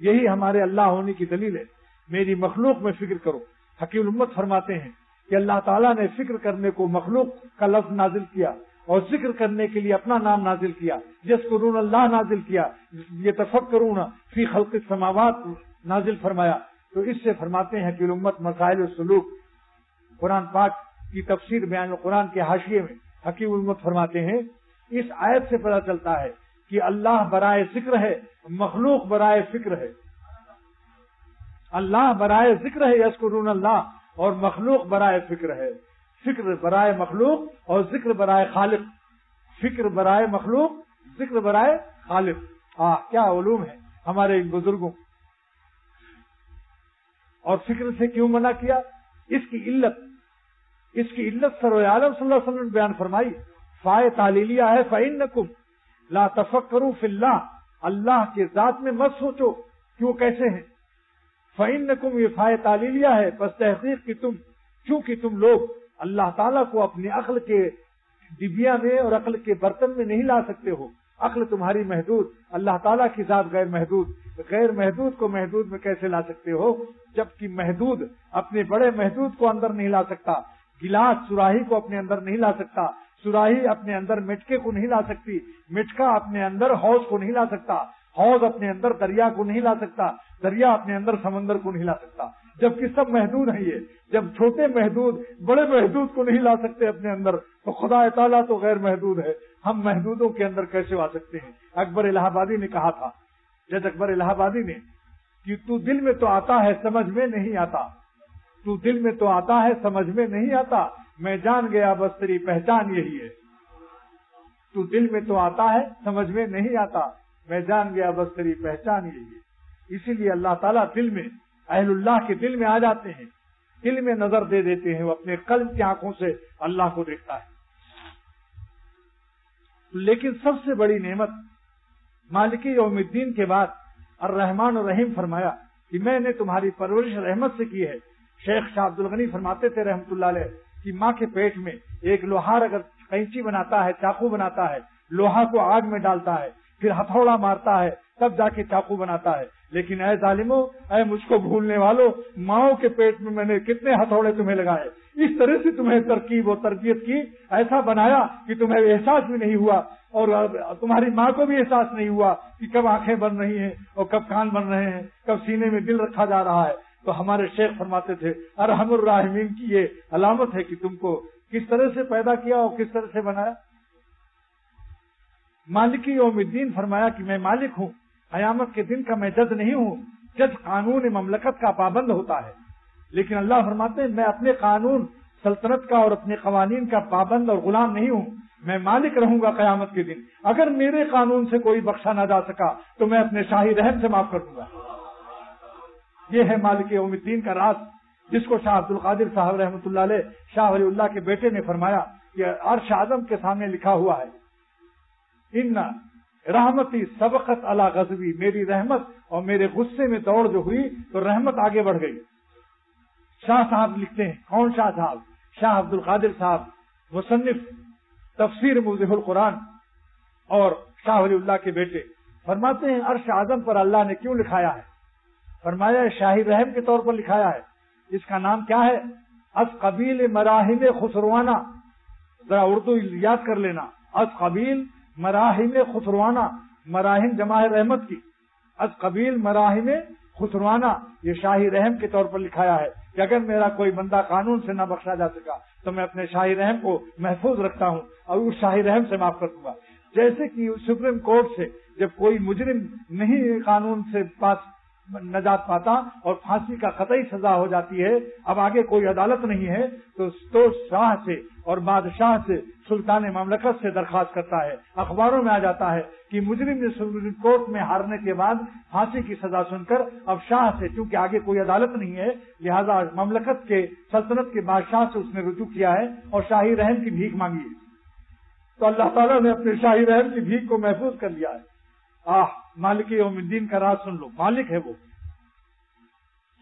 یہی ہمارے اللہ ہونے کی دلیل ہے. میری مخلوق میں فکر کرو. حکیم الامت فرماتے ہیں کہ اللہ تعالیٰ نے فکر کرنے کو مخلوق کا لفظ نازل کیا اور ذکر کرنے کے لیے اپنا نام نازل کیا. یذکرون اللہ نازل کیا, یتفکرون فی خلق السماوات نازل فرمایا. تو اس سے فرماتے ہیں کہ امت مسائل السلوک قرآن پاک کی تفسیر بیان القرآن کے حاشیے میں حکیم امت فرماتے ہیں اس آیت سے پتہ چلتا ہے کہ اللہ برائے ذکر ہے, مخلوق برائے فکر ہے. اللہ برائے ذکر ہے یذکرون اللہ, اور مخلوق برائے فکر ہے. فکر برائے مخلوق اور ذکر برائے خالق. فکر برائے مخلوق, ذکر برائے خالق. کیا علوم ہے ہمارے ان بزرگوں. اور فکر سے کیوں منع کیا؟ اس کی علت سرور عالم صلی اللہ علیہ وسلم نے بیان فرمائی. فائے تعلیلیہ ہے فإنکم لا تفکروا فی اللہ, اللہ کے ذات میں مت سوچو کیوں کیسے ہیں. فإنکم یہ فائے تعلیلیہ ہے, پس تحقیق کی تم, چونکہ تم لوگ اللہ تعالیٰ کو اپنی عقل کے ڈبیا میں اور عقل کے برتن میں نہیں لا سکتے ہو, عقل تمہاری محدود، اللہ تعالیٰ کی ذات غیر محدود، غیر محدود کو محدود میں کیسے لا سکتے ہو؟ جبکہ محدود اپنے بڑے محدود کو اندر نہیں لا سکتا، گلاس سراہی کو اپنے اندر نہیں لا سکتا، سراہی اپنے اندر مٹکے کو نہیں لا سکتی، مٹکا اپنے اندر حوض کو نہیں لا سکتا، حوض اپنے اندر دریا کو نہیں لا سکتا، دریا اپنے اندر سمندر کو نہیں لا سکتا، جبکہ سب محدود ہیں۔ یہ جب چھوٹے محدود بڑے محدود کو نہیں لا سکتے اپنے اندر، تو خدا تعالیٰ تو غیر محدود ہے، ہم محدودوں کے اندر کیسے آ سکتے ہیں؟ اکبر الہ آبادی نے کہا تھا، جج اکبر الہ آبادی نے، کہ تو دل میں تو آتا ہے سمجھ میں نہیں آتا، تو دل میں تو آتا ہے سمجھ میں نہیں آتا، میں جان گیا بس تیری پہچان یہی ہے۔ تو دل میں تو آتا ہے سمجھ میں نہیں آتا، میں جان گیا بس تیری پہچان یہی ہے۔ اسی لیے اللہ تعالیٰ دل میں، اہل اللہ کے دل میں آ جاتے ہیں، دل میں نظر دے دیتے ہیں، وہ اپنے قلب کی آنکھوں سے اللہ کو دیکھتا ہے۔ لیکن سب سے بڑی نعمت مالک یوم الدین کے بعد الرحمن الرحیم فرمایا کہ میں نے تمہاری پرورش رحمت سے کی ہے۔ شیخ شاہ عبد الغنی فرماتے تھے رحمت اللہ علیہ کہ ماں کے پیٹ میں ایک لوہار اگر قینچی بناتا ہے، چاقو بناتا ہے، لوہا کو آگ میں ڈالتا ہے، پھر ہتھوڑا مارتا ہے، تب جا کے چاقو بناتا ہے۔ لیکن اے ظالموں، اے مجھ کو بھولنے والوں، ماؤں کے پیٹ میں نے کتنے ہتھوڑے تمہیں لگائے، اس طرح سے تمہیں ترکیب و تربیت کی، ایسا بنایا کہ تمہیں احساس بھی نہیں ہوا، اور تمہاری ماں کو بھی احساس نہیں ہوا کہ کب آنکھیں بن رہی ہیں اور کب کان بن رہے ہیں، کب سینے میں دل رکھا جا رہا ہے۔ تو ہمارے شیخ فرماتے تھے ارحم الراحمین کی یہ علامت ہے کہ تم کو کس طرح سے پیدا کیا اور کس طرح سے بنایا۔ مالک یوم الدین فرمایا کہ میں مالک ہوں، قیامت کے دن کا میں جج نہیں ہوں، جج قانون مملکت کا پابند ہوتا ہے، لیکن اللہ فرماتے ہیں میں اپنے قانون سلطنت کا اور اپنے قوانین کا پابند اور غلام نہیں ہوں، میں مالک رہوں گا قیامت کے دن۔ اگر میرے قانون سے کوئی بخشا نہ جا سکا تو میں اپنے شاہی رحم سے معاف کر دوں گا۔ یہ ہے مالک یوم الدین کا راز، جس کو شاہ عبد القادر صاحب رحمۃ اللہ علیہ، شاہ ولی اللہ کے بیٹے نے فرمایا کہ عرش اعظم کے سامنے لکھا ہوا ہے ان رحمتی سبقت علی غضبی، میری رحمت اور میرے غصے میں دوڑ جو ہوئی تو رحمت آگے بڑھ گئی۔ شاہ صاحب لکھتے ہیں، کون شاہ صاحب؟ شاہ عبد القادر صاحب، مصنف تفسیر موضح القرآن اور شاہ ولی اللہ کے بیٹے، فرماتے ہیں عرش اعظم پر اللہ نے کیوں لکھایا ہے؟ فرمایا شاہی رحم کے طور پر لکھایا ہے۔ اس کا نام کیا ہے؟ از قبیل مراحم خسروانہ، ذرا اردو یاد کر لینا، از قبیل مراحم خسروانہ، مراحم جمع رحمت کی، از قبیل مراحم خسروانہ، یہ شاہی رحم کے طور پر لکھایا ہے کہ اگر میرا کوئی بندہ قانون سے نہ بخشا جا سکا تو میں اپنے شاہی رحم کو محفوظ رکھتا ہوں اور اس شاہی رحم سے معاف کر دوں گا۔ جیسے کہ سپریم کورٹ سے جب کوئی مجرم نہیں قانون سے پاس نجات پاتا اور پھانسی کا قطعی سزا ہو جاتی ہے، اب آگے کوئی عدالت نہیں ہے تو شاہ سے اور بادشاہ سے، سلطان مملکت سے درخواست کرتا ہے، اخباروں میں آ جاتا ہے کہ مجرم نے سپریم کورٹ میں ہارنے کے بعد پھانسی کی سزا سن کر اب شاہ سے، چونکہ آگے کوئی عدالت نہیں ہے لہذا مملکت کے سلطنت کے بادشاہ سے اس نے رجوع کیا ہے اور شاہی رحم کی بھیک مانگی ہے، تو اللہ تعالیٰ نے اپنے شاہی رحم کی بھیک کو محفوظ کر لیا ہے۔ مالک یوم الدین کا راز سن لو، مالک ہے وہ،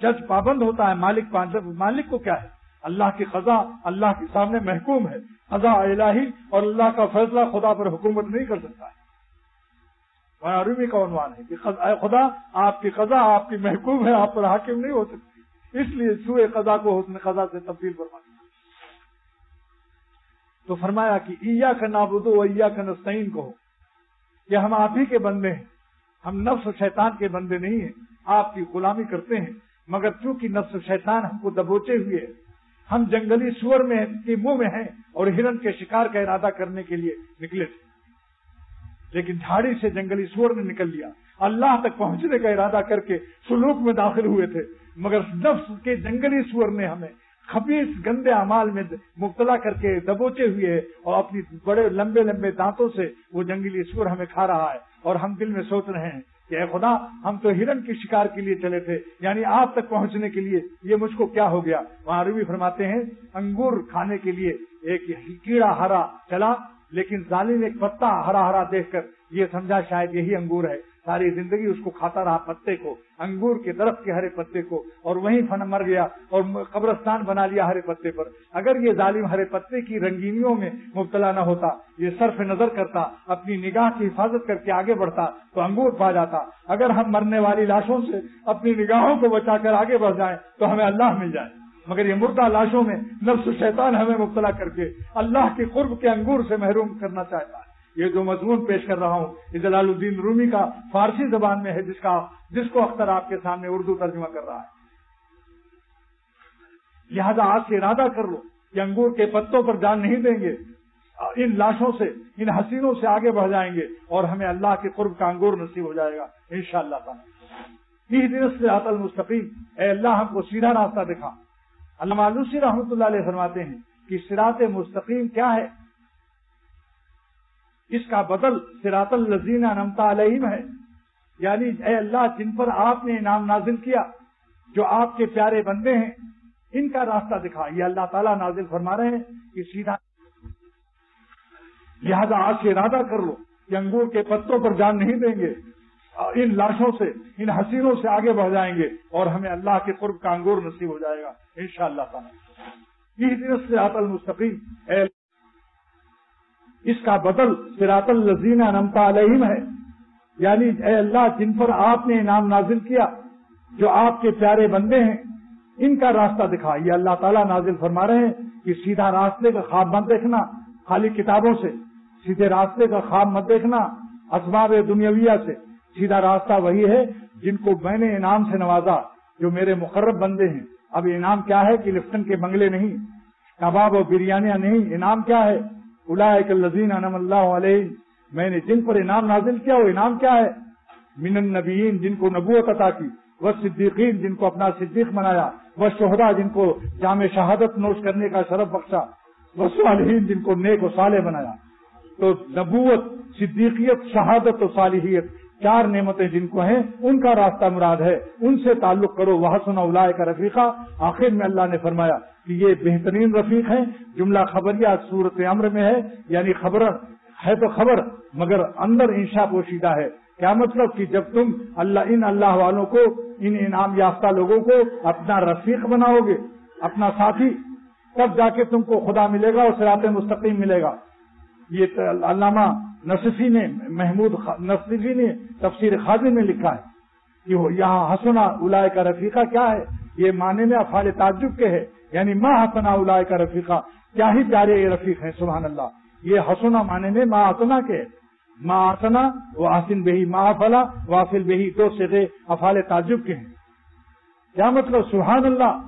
جج پابند ہوتا ہے، مالک کو کیا ہے؟ اللہ کی قضا اللہ کے سامنے محکوم ہے، قضا الہی اور اللہ کا فیصلہ خدا پر حکومت نہیں کر سکتا ہے۔ عربی کا عنوان ہے کہ اے خدا آپ کی قضا آپ کی محکوم ہے، آپ پر حاکم نہیں ہو سکتی، اس لیے سوء قضا کو حسن قضا سے تبدیل فرمایا۔ تو فرمایا کہ ایاک نعبد و ایاک نستعین کہو کہ ہم آپ ہی کے بندے ہیں، ہم نفس و شیطان کے بندے نہیں ہیں، آپ کی غلامی کرتے ہیں، مگر چونکہ نفس و شیطان ہم کو دبوچے ہوئے ہیں، ہم جنگلی سور میں کے منہ میں ہیں اور ہرن کے شکار کا ارادہ کرنے کے لیے نکلے تھے، لیکن جھاڑی سے جنگلی سور نے نکل لیا، اللہ تک پہنچنے کا ارادہ کر کے سلوک میں داخل ہوئے تھے، مگر نفس کے جنگلی سور نے ہمیں خبیث گندے اعمال میں مبتلا کر کے دبوچے ہوئے اور اپنی بڑے لمبے لمبے دانتوں سے وہ جنگلی سور ہمیں کھا رہا ہے، اور ہم دل میں سوچ رہے ہیں کہ اے خدا ہم تو ہرن کی شکار کے لیے چلے تھے، یعنی آپ تک پہنچنے کے لیے، یہ مجھ کو کیا ہو گیا؟ وہاں عربی فرماتے ہیں انگور کھانے کے لیے ایک کیڑا ہرا چلا، لیکن ظالم ایک پتا ہرا ہرا دیکھ کر یہ سمجھا شاید یہی انگور ہے، ساری زندگی اس کو کھاتا رہا پتے کو، انگور کے درخت کے ہرے پتے کو، اور وہیں فن مر گیا اور قبرستان بنا لیا ہرے پتے پر۔ اگر یہ ظالم ہرے پتے کی رنگینیوں میں مبتلا نہ ہوتا، یہ صرف نظر کرتا، اپنی نگاہ کی حفاظت کر کے آگے بڑھتا تو انگور پا جاتا۔ اگر ہم مرنے والی لاشوں سے اپنی نگاہوں کو بچا کر آگے بڑھ جائیں تو ہمیں اللہ مل جائے، مگر یہ مردہ لاشوں میں نفس شیطان ہمیں مبتلا کر کے اللہ کے قرب کے انگور سے محروم کرنا چاہتا ہے۔ یہ جو مضمون پیش کر رہا ہوں یہ جلال الدین رومی کا فارسی زبان میں ہے، جس کو اختر آپ کے سامنے اردو ترجمہ کر رہا ہے۔ لہذا آج سے ارادہ کر لو کہ انگور کے پتوں پر جان نہیں دیں گے، ان لاشوں سے، ان حسینوں سے آگے بڑھ جائیں گے اور ہمیں اللہ کے قرب کا انگور نصیب ہو جائے گا انشاءاللہ تعالی۔ اہدنا الصراط المستقیم، اے اللہ ہم کو سیدھا راستہ دکھا۔ علامہ آلوسی رحمۃ اللہ علیہ فرماتے ہیں کہ صراط مستقیم کیا ہے؟ اس کا بدل صراط الذین انعمت علیہم ہے، یعنی اے اللہ جن پر آپ نے انعام نازل کیا، جو آپ کے پیارے بندے ہیں، ان کا راستہ دکھا۔ یہ اللہ تعالیٰ نازل فرما رہے ہیں کہ سیدھا۔ لہذا آج سے ارادہ کر لو کہ انگور کے پتوں پر جان نہیں دیں گے، ان لاشوں سے، ان حسینوں سے آگے بڑھ جائیں گے اور ہمیں اللہ کے قرب کا انگور نصیب ہو جائے گا انشاءاللہ تعالی۔ اہدنا الصراط المستقیم، اے اس کا بدل صراط الذین انعمت علیہم ہے، یعنی اے اللہ جن پر آپ نے انعام نازل کیا، جو آپ کے پیارے بندے ہیں، ان کا راستہ دکھا۔ یہ اللہ تعالیٰ نازل فرما رہے ہیں کہ سیدھا راستے کا خواب مت دیکھنا خالی کتابوں سے، سیدھے راستے کا خواب مت دیکھنا اسباب دنیاویہ سے۔ سیدھا راستہ وہی ہے جن کو میں نے انعام سے نوازا، جو میرے مقرب بندے ہیں۔ اب انعام کیا ہے کہ لفٹن کے بنگلے نہیں، کباب اور بریانیاں نہیں، انعام کیا ہے؟ اولئک الذین انعم اللہ علیہم، میں نے جن پر انعام نازل کیا وہ انعام کیا ہے؟ من النبیین، جن کو نبوت عطا کی، والصدیقین، جن کو اپنا صدیق بنایا، والشہداء، جن کو جام شہادت نوش کرنے کا شرف بخشا، والصالحین، جن کو نیک و صالح بنایا۔ تو نبوت، صدیقیت، شہادت و صالحیت، چار نعمتیں جن کو ہیں ان کا راستہ مراد ہے، ان سے تعلق کرو۔ وحسن اولئک رفیقا، آخر میں اللہ نے فرمایا کہ یہ بہترین رفیق ہیں۔ جملہ خبریہ صورت امر میں ہے، یعنی خبر ہے تو خبر مگر اندر انشاء پوشیدہ ہے۔ کیا مطلب کہ جب تم اللہ والوں کو، ان انعام یافتہ لوگوں کو اپنا رفیق بناؤ گے، اپنا ساتھی، تب جا کے تم کو خدا ملے گا اور صراط مستقیم ملے گا۔ یہ علامہ نصفی نے، محمود نصفی نے تفسیر خازن میں لکھا ہے کہ یہاں حسنا اولئک رفیقہ کیا ہے؟ یہ معنی میں افعال تعجب کے ہے، یعنی ما حسنا اولئک رفیقہ، کیا ہی پیارے یہ رفیق ہیں، سبحان اللہ۔ یہ حسنا معنی میں ما حسنا کے، ما حسنا و حسن بہی، ما فلا وافل بہی، دو صیغے افعال تعجب کے ہیں۔ کیا مطلب؟ سبحان اللہ،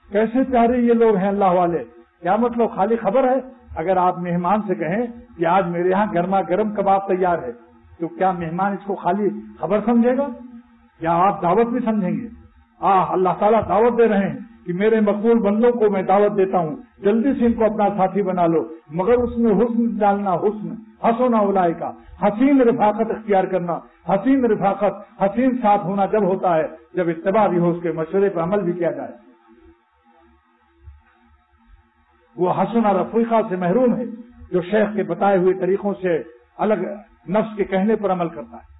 کیسے پیارے یہ لوگ ہیں اللہ والے۔ کیا مطلب؟ خالی خبر ہے؟ اگر آپ مہمان سے کہیں کہ آج میرے یہاں گرما گرم کباب تیار ہے، تو کیا مہمان اس کو خالی خبر سمجھے گا یا آپ دعوت بھی سمجھیں گے؟ اللہ تعالیٰ دعوت دے رہے ہیں کہ میرے مقبول بندوں کو میں دعوت دیتا ہوں، جلدی سے ان کو اپنا ساتھی بنا لو، مگر اس میں حسن ڈالنا، حسن اولئک، حسین رفاقت اختیار کرنا۔ حسین رفاقت، حسین ساتھ ہونا جب ہوتا ہے جب اتباع بھی ہو، اس کے مشورے پر عمل بھی کیا جائے۔ وہ حسن رفیقہ سے محروم ہے جو شیخ کے بتائے ہوئے طریقوں سے الگ نفس کے کہنے پر عمل کرتا ہے۔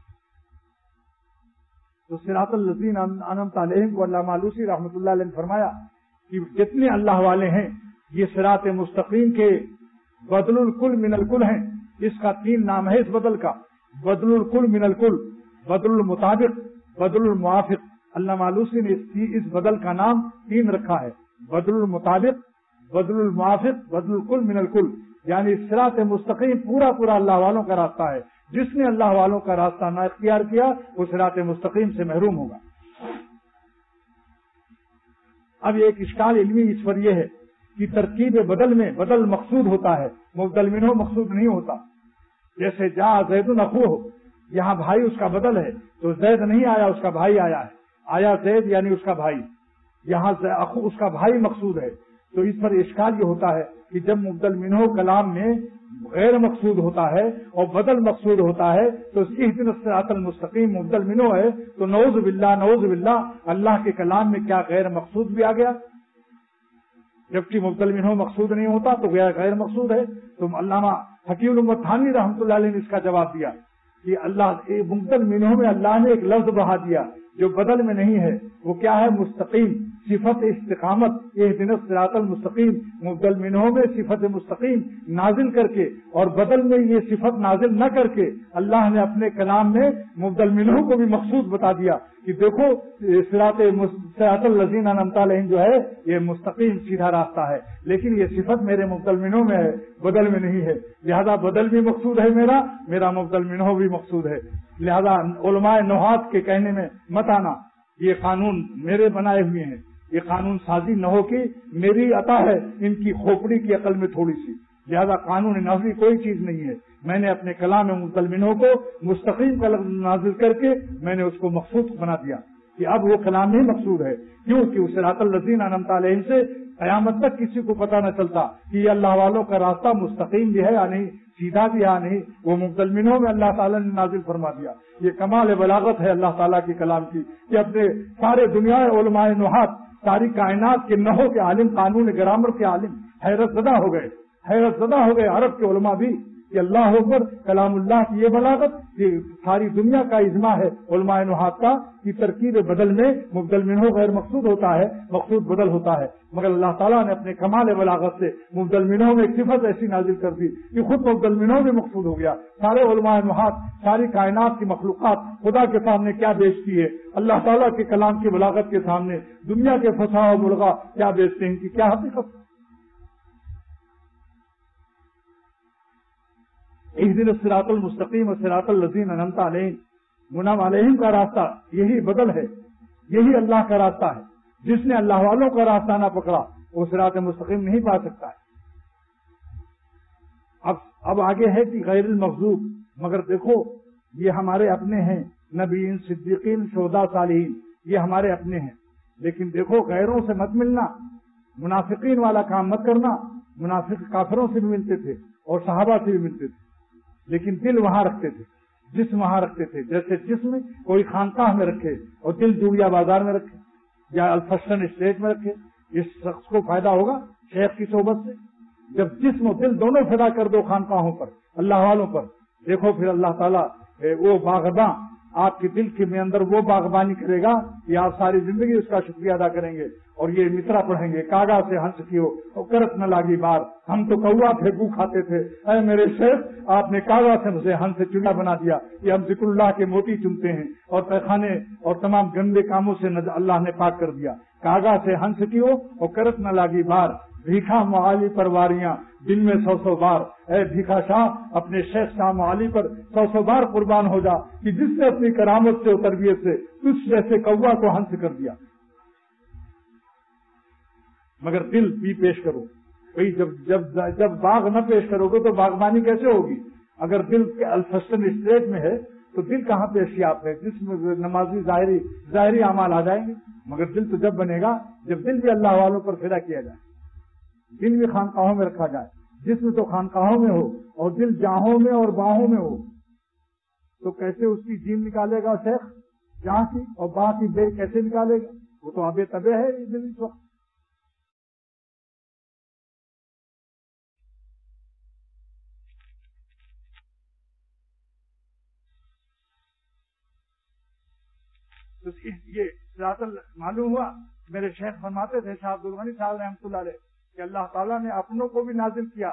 تو صراط الذین انعمت علیہم کو علامہ آلوسی رحمۃ اللہ علیہ نے فرمایا کہ جتنے اللہ والے ہیں یہ صراط مستقیم کے بدل الکل من الکل ہیں۔ اس کا 3 نام ہے، اس بدل کا، بدل الکل من الکل، بدل المطابق، بدل الموافق۔ علامہ آلوسی نے اس بدل کا نام 3 رکھا ہے، بدل المطابق، بدل الموافق، بدل الکل من الکل، یعنی صراط مستقیم پورا اللہ والوں کا راستہ ہے۔ جس نے اللہ والوں کا راستہ نہ اختیار کیا وہ صراط مستقیم سے محروم ہوگا۔ اب ایک اشکال علمی اس پر یہ ہے کہ ترکیب بدل میں بدل مقصود ہوتا ہے، مبدل منہ مقصود نہیں ہوتا۔ جیسے جا زید اخوہ، یہاں بھائی اس کا بدل ہے تو زید نہیں آیا، اس کا بھائی آیا ہے، آیا زید یعنی اس کا بھائی، یہاں اخو اس کا بھائی مقصود ہے۔ تو اس پر اشکال یہ ہوتا ہے کہ جب مبدل منہ کلام میں غیر مقصود ہوتا ہے اور بدل مقصود ہوتا ہے تو اہدنا الصراط المستقیم مبدل منہ ہے، تو نعوذ باللہ اللہ کے کلام میں کیا غیر مقصود بھی آ گیا؟ جبکہ مبدل منہ مقصود نہیں ہوتا تو غیر مقصود ہے۔ تو علامہ حکیم الامت تھانوی رحمۃ اللہ علیہ نے اس کا جواب دیا کہ اللہ مبدل منہوں میں اللہ نے ایک لفظ بڑھا دیا جو بدل میں نہیں ہے. وہ کیا ہے؟ مستقیم، صفت استقامت. اہدنا الصراط المستقیم مبدل منہوں میں صفت مستقیم نازل کر کے اور بدل میں یہ صفت نازل نہ کر کے اللہ نے اپنے کلام میں مبدل منہوں کو بھی مخصوص بتا دیا کہ دیکھو صراط الذین انعمت علیہم جو ہے یہ مستقیم سیدھا راستہ ہے، لیکن یہ صفت میرے مبدل منہوں میں ہے، بدل میں نہیں ہے. لہذا بدل بھی مقصود ہے، میرا مبدل منہوں بھی مقصود ہے. لہذا علماء نحات کے کہنے میں مت آنا، یہ قانون میرے بنائے ہوئے ہیں، یہ قانون سازی نہ ہو کہ میری عطا ہے ان کی کھوپڑی کی عقل میں تھوڑی سی. لہذا قانون نازلی کوئی چیز نہیں ہے. میں نے اپنے کلام میں مبدل منہوں کو مستقیم کا لفظ نازل کر کے میں نے اس کو مخصوص بنا دیا کہ اب وہ کلام ہی مقصود ہے. کیونکہ اس صراط الذین انعمت علیہم سے قیامت تک کسی کو پتہ نہ چلتا کہ یہ اللہ والوں کا راستہ مستقیم بھی ہے یا نہیں، سیدھا بھی یا نہیں. وہ مبدل منہوں میں اللہ تعالیٰ نے نازل فرما دیا. یہ کمال بلاغت ہے اللہ تعالیٰ کے کلام کی کہ اپنے سارے دنیا علماء نحات، ساری کائنات کے نحو کے عالم، قانون گرامر کے عالم حیرت زدہ ہو گئے عرب کے علماء بھی کہ اللہ اکبر، کلام اللہ کی یہ بلاغت کہ ساری دنیا کا اجماع ہے علماء نحات کا کہ ترکیب بدل میں مبدل منہوں غیر مقصود ہوتا ہے، مقصود بدل ہوتا ہے. مگر اللہ تعالیٰ نے اپنے کمال بلاغت سے مبدل منہوں میں ایک صفت ایسی نازل کر دی کہ خود مبدل منہوں بھی مقصود ہو گیا. سارے علماء نحات، ساری کائنات کی مخلوقات خدا کے سامنے کیا بیچتی ہے، اللہ تعالیٰ کے کلام کی بلاغت کے سامنے دنیا کے فصاح و بلغا کیا بیچتے ہیں کہ کیا حقیقت. اہدنا الصراط المستقیم صراط الذین انعمت علیہم، منعم علیہم کا راستہ یہی بدل ہے، یہی اللہ کا راستہ ہے. جس نے اللہ والوں کا راستہ نہ پکڑا وہ صراط مستقیم نہیں پا سکتا ہے. اب آگے ہے کہ غیر المغضوب، مگر دیکھو یہ ہمارے اپنے ہیں، نبیین، صدیقین، شہداء، صالحین، یہ ہمارے اپنے ہیں. لیکن دیکھو غیروں سے مت ملنا، منافقین والا کام مت کرنا. منافق کافروں سے بھی ملتے تھے اور صحابہ سے بھی ملتے تھے، لیکن دل وہاں رکھتے تھے، جسم وہاں رکھتے تھے. جیسے جسم کوئی خانقاہ میں رکھے اور دل جوڑیا بازار میں رکھے یا الفشن اسٹیٹ میں رکھے، اس شخص کو فائدہ ہوگا شیخ کی صحبت سے. جب جسم و دل دونوں فدا کر دو خانقاہوں پر، اللہ والوں پر، دیکھو پھر اللہ تعالیٰ وہ باغباں آپ کے دل کے اندر وہ باغبانی کرے گا کہ آپ ساری زندگی اس کا شکریہ ادا کریں گے. اور یہ مترا پڑھیں گے، کاغا سے ہنس کیو اور کرت نہ لاگی بار، ہم تو کوا تھے گو کھاتے تھے، اے میرے شیخ آپ نے کاغا سے مجھے ہنس سے چڑیا بنا دیا. یہ ہم ذکر اللہ کے موتی چنتے ہیں اور پیخانے اور تمام گندے کاموں سے اللہ نے پاک کر دیا. کاغا سے ہنس کیو اور کرت نہ لاگی بار، بھیکھا معالی پر واریاں دن میں 100 بار. اے بھیکھا شاہ اپنے شیخ شاہ معالی پر 100 بار قربان ہو جا کہ جس نے اپنی کرامت سے اور تربیت سے تجھ جیسے کوا کو ہنس کر دیا. مگر دل بھی پیش کرو بھائی. جب باغ نہ پیش کرو گے تو باغبانی کیسے ہوگی؟ اگر دل کے الفسٹن اسٹیٹ میں ہے تو دل کہاں پیشیاب ہے؟ جس میں نمازی ظاہری اعمال آ جائیں گے. مگر دل تو جب بنے گا جب دل بھی اللہ والوں پر فدا کیا جائے، دل بھی خانقاہوں میں رکھا جائے. جسم تو خانقاہوں میں ہو اور دل جاہوں میں اور باہوں میں ہو تو کیسے اس کی جیم نکالے گا شیخ؟ جہاں کی اور باہ کی بے کیسے نکالے گا؟ وہ تو آبے تبے ہے یہ دل اس وقت. تو یہ صراط معلوم ہوا. میرے شیخ فرماتے تھے شاہ عبد الغنی صاحب رحمۃ اللہ علیہ کہ اللہ تعالیٰ نے اپنوں کو بھی نازل کیا،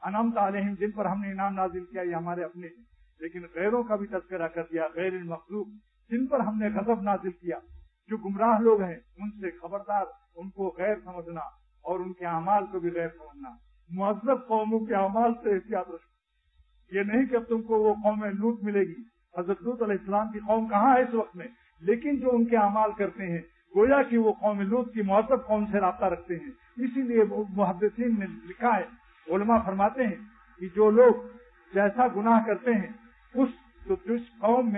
انعمت علیہم جن پر ہم نے انعام نازل کیا یہ ہمارے اپنے ہیں. لیکن غیروں کا بھی تذکرہ کر دیا، غیر المغضوب جن پر ہم نے غضب نازل کیا، جو گمراہ لوگ ہیں ان سے خبردار، ان کو غیر سمجھنا اور ان کے اعمال کو بھی غیر سمجھنا. معذب قوموں کے اعمال سے احتیاط رکھنا. یہ نہیں کہ اب تم کو وہ قوم لوط ملے گی. حضرت لوط علیہ السلام کی قوم کہاں ہے اس وقت میں، لیکن جو ان کے اعمال کرتے ہیں گویا کہ وہ قوم لوط کی معذب قوم سے رابطہ رکھتے ہیں. اسی لیے محدثین نے لکھا ہے، علماء فرماتے ہیں کہ جو لوگ جیسا گناہ کرتے ہیں جس قوم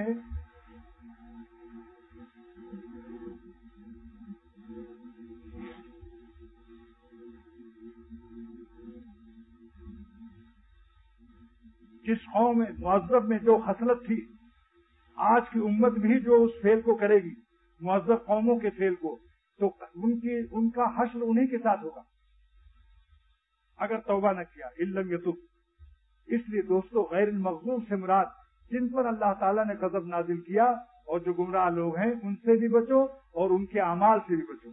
میں معذب میں جو خصلت تھی، آج کی امت بھی جو اس فعل کو کرے گی، معذب قوموں کے فعل کو، تو ان کا حشر انہی کے ساتھ ہوگا اگر توبہ نہ کیا، علم یتوب. اس لیے دوستو غیر المغضوب سے مراد جن پر اللہ تعالیٰ نے غضب نازل کیا اور جو گمراہ لوگ ہیں ان سے بھی بچو اور ان کے اعمال سے بھی بچو.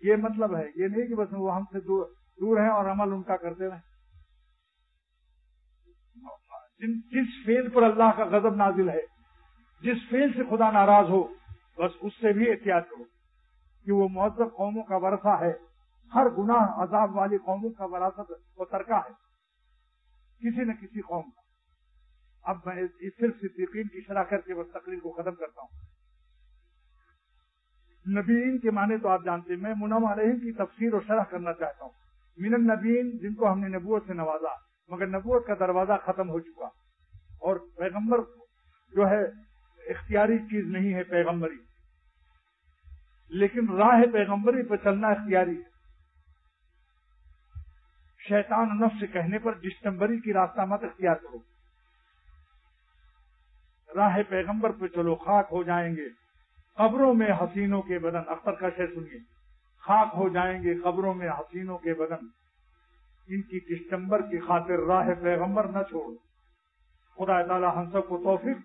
یہ مطلب ہے، یہ نہیں کہ بس وہ ہم سے دور ہیں اور عمل ان کا کرتے رہیں. جس فعل پر اللہ کا غضب نازل ہے، جس فعل سے خدا ناراض ہو، بس اس سے بھی احتیاط کرو کہ وہ معذب قوموں کا ورثہ ہے. ہر گناہ عذاب والی قوموں کا وراثت و ترکہ ہے کسی نہ کسی قوم کا. اب میں صرف صدیقین کی شرح کر کے بس تقریر کو ختم کرتا ہوں. نبیین کے معنی تو آپ جانتے ہیں، میں منعم علیہم کی تفسیر اور شرح کرنا چاہتا ہوں. من النبیین جن کو ہم نے نبوت سے نوازا، مگر نبوت کا دروازہ ختم ہو چکا، اور پیغمبر جو ہے اختیاری چیز نہیں ہے پیغمبری، لیکن راہ پیغمبری پہ چلنا اختیاری ہے. شیطان و نفس سے کہنے پر ڈسٹمبری کی راستہ مت اختیار کرو، راہ پیغمبر پہ چلو. خاک ہو جائیں گے قبروں میں حسینوں کے بدن. اختر کا شعر سنیے. خاک ہو جائیں گے قبروں میں حسینوں کے بدن، ان کی ڈسٹمبر کی خاطر راہ پیغمبر نہ چھوڑ. خدا تعالی ہم سب کو توفیق.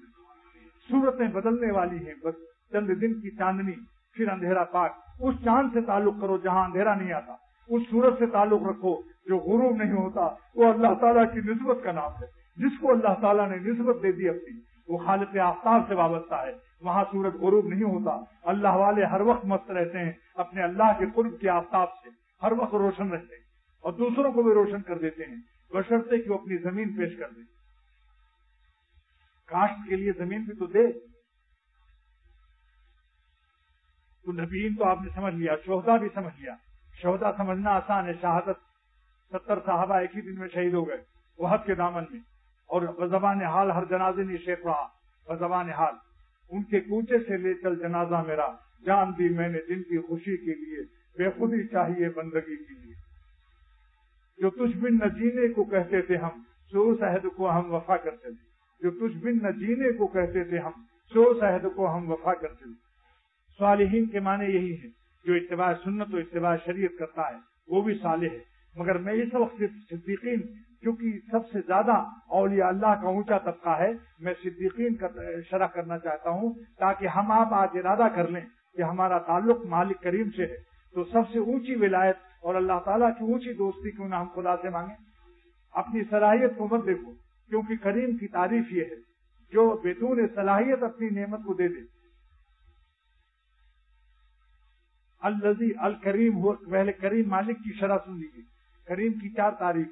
صورتیں بدلنے والی ہیں، بس چند دن کی چاندنی پھر اندھیرا پاک. اس چاند سے تعلق کرو جہاں اندھیرا نہیں آتا، اس سورج سے تعلق رکھو جو غروب نہیں ہوتا. وہ اللہ تعالیٰ کی نسبت کا نام ہے. جس کو اللہ تعالیٰ نے نسبت دے دی اپنی، وہ خالق آفتاب سے وابستہ ہے. وہاں سورج غروب نہیں ہوتا. اللہ والے ہر وقت مست رہتے ہیں اپنے اللہ کے قرب کے آفتاب سے، ہر وقت روشن رہتے ہیں اور دوسروں کو بھی روشن کر دیتے ہیں، بشرطے کہ وہ اپنی زمین پیش کر دیں. کاشت کے لیے زمین بھی تو دے. تو نبیین تو آپ نے سمجھ لیا، شہداء بھی سمجھ لیا. شہداء سمجھنا آسان ہے. شہادت 70 صحابہ ایک ہی دن میں شہید ہو گئے احد کے دامن میں، اور بزبان حال ہر جنازے نے شیخ رہا. بزبان حال ان کے کوچے سے لے چل جنازہ میرا، جان دی میں نے دن کی خوشی کے لیے، بے خودی چاہیے بندگی کے لیے. جو تجھ بن نہ جینے کو کہتے تھے ہم، سو اس عہد کو ہم وفا کرتے تھے. جو تجھ بن نہ جینے کو کہتے تھے ہم، سو اس عہد کو ہم وفا کرتے تھے. صالحین کے معنی یہی ہے جو اتباع سنت و اتباع شریعت کرتا ہے، وہ بھی صالح ہے. مگر میں اس وقت صدیقین، کیونکہ سب سے زیادہ اولیاء اللہ کا اونچا طبقہ ہے، میں صدیقین کا شرح کرنا چاہتا ہوں تاکہ ہم آپ آج ارادہ کر لیں کہ ہمارا تعلق مالک کریم سے ہے. تو سب سے اونچی ولایت اور اللہ تعالیٰ کی اونچی دوستی کیوں نہ ہم خدا سے مانگیں. اپنی صلاحیت کو مت دیکھو، کیونکہ کریم کی تعریف یہ ہے جو بدون صلاحیت اپنی نعمت کو دے دے. الذی الکریم ہو. پہلے کریم مالک کی شرح سن لیجیے. کریم کی 4 تعریف.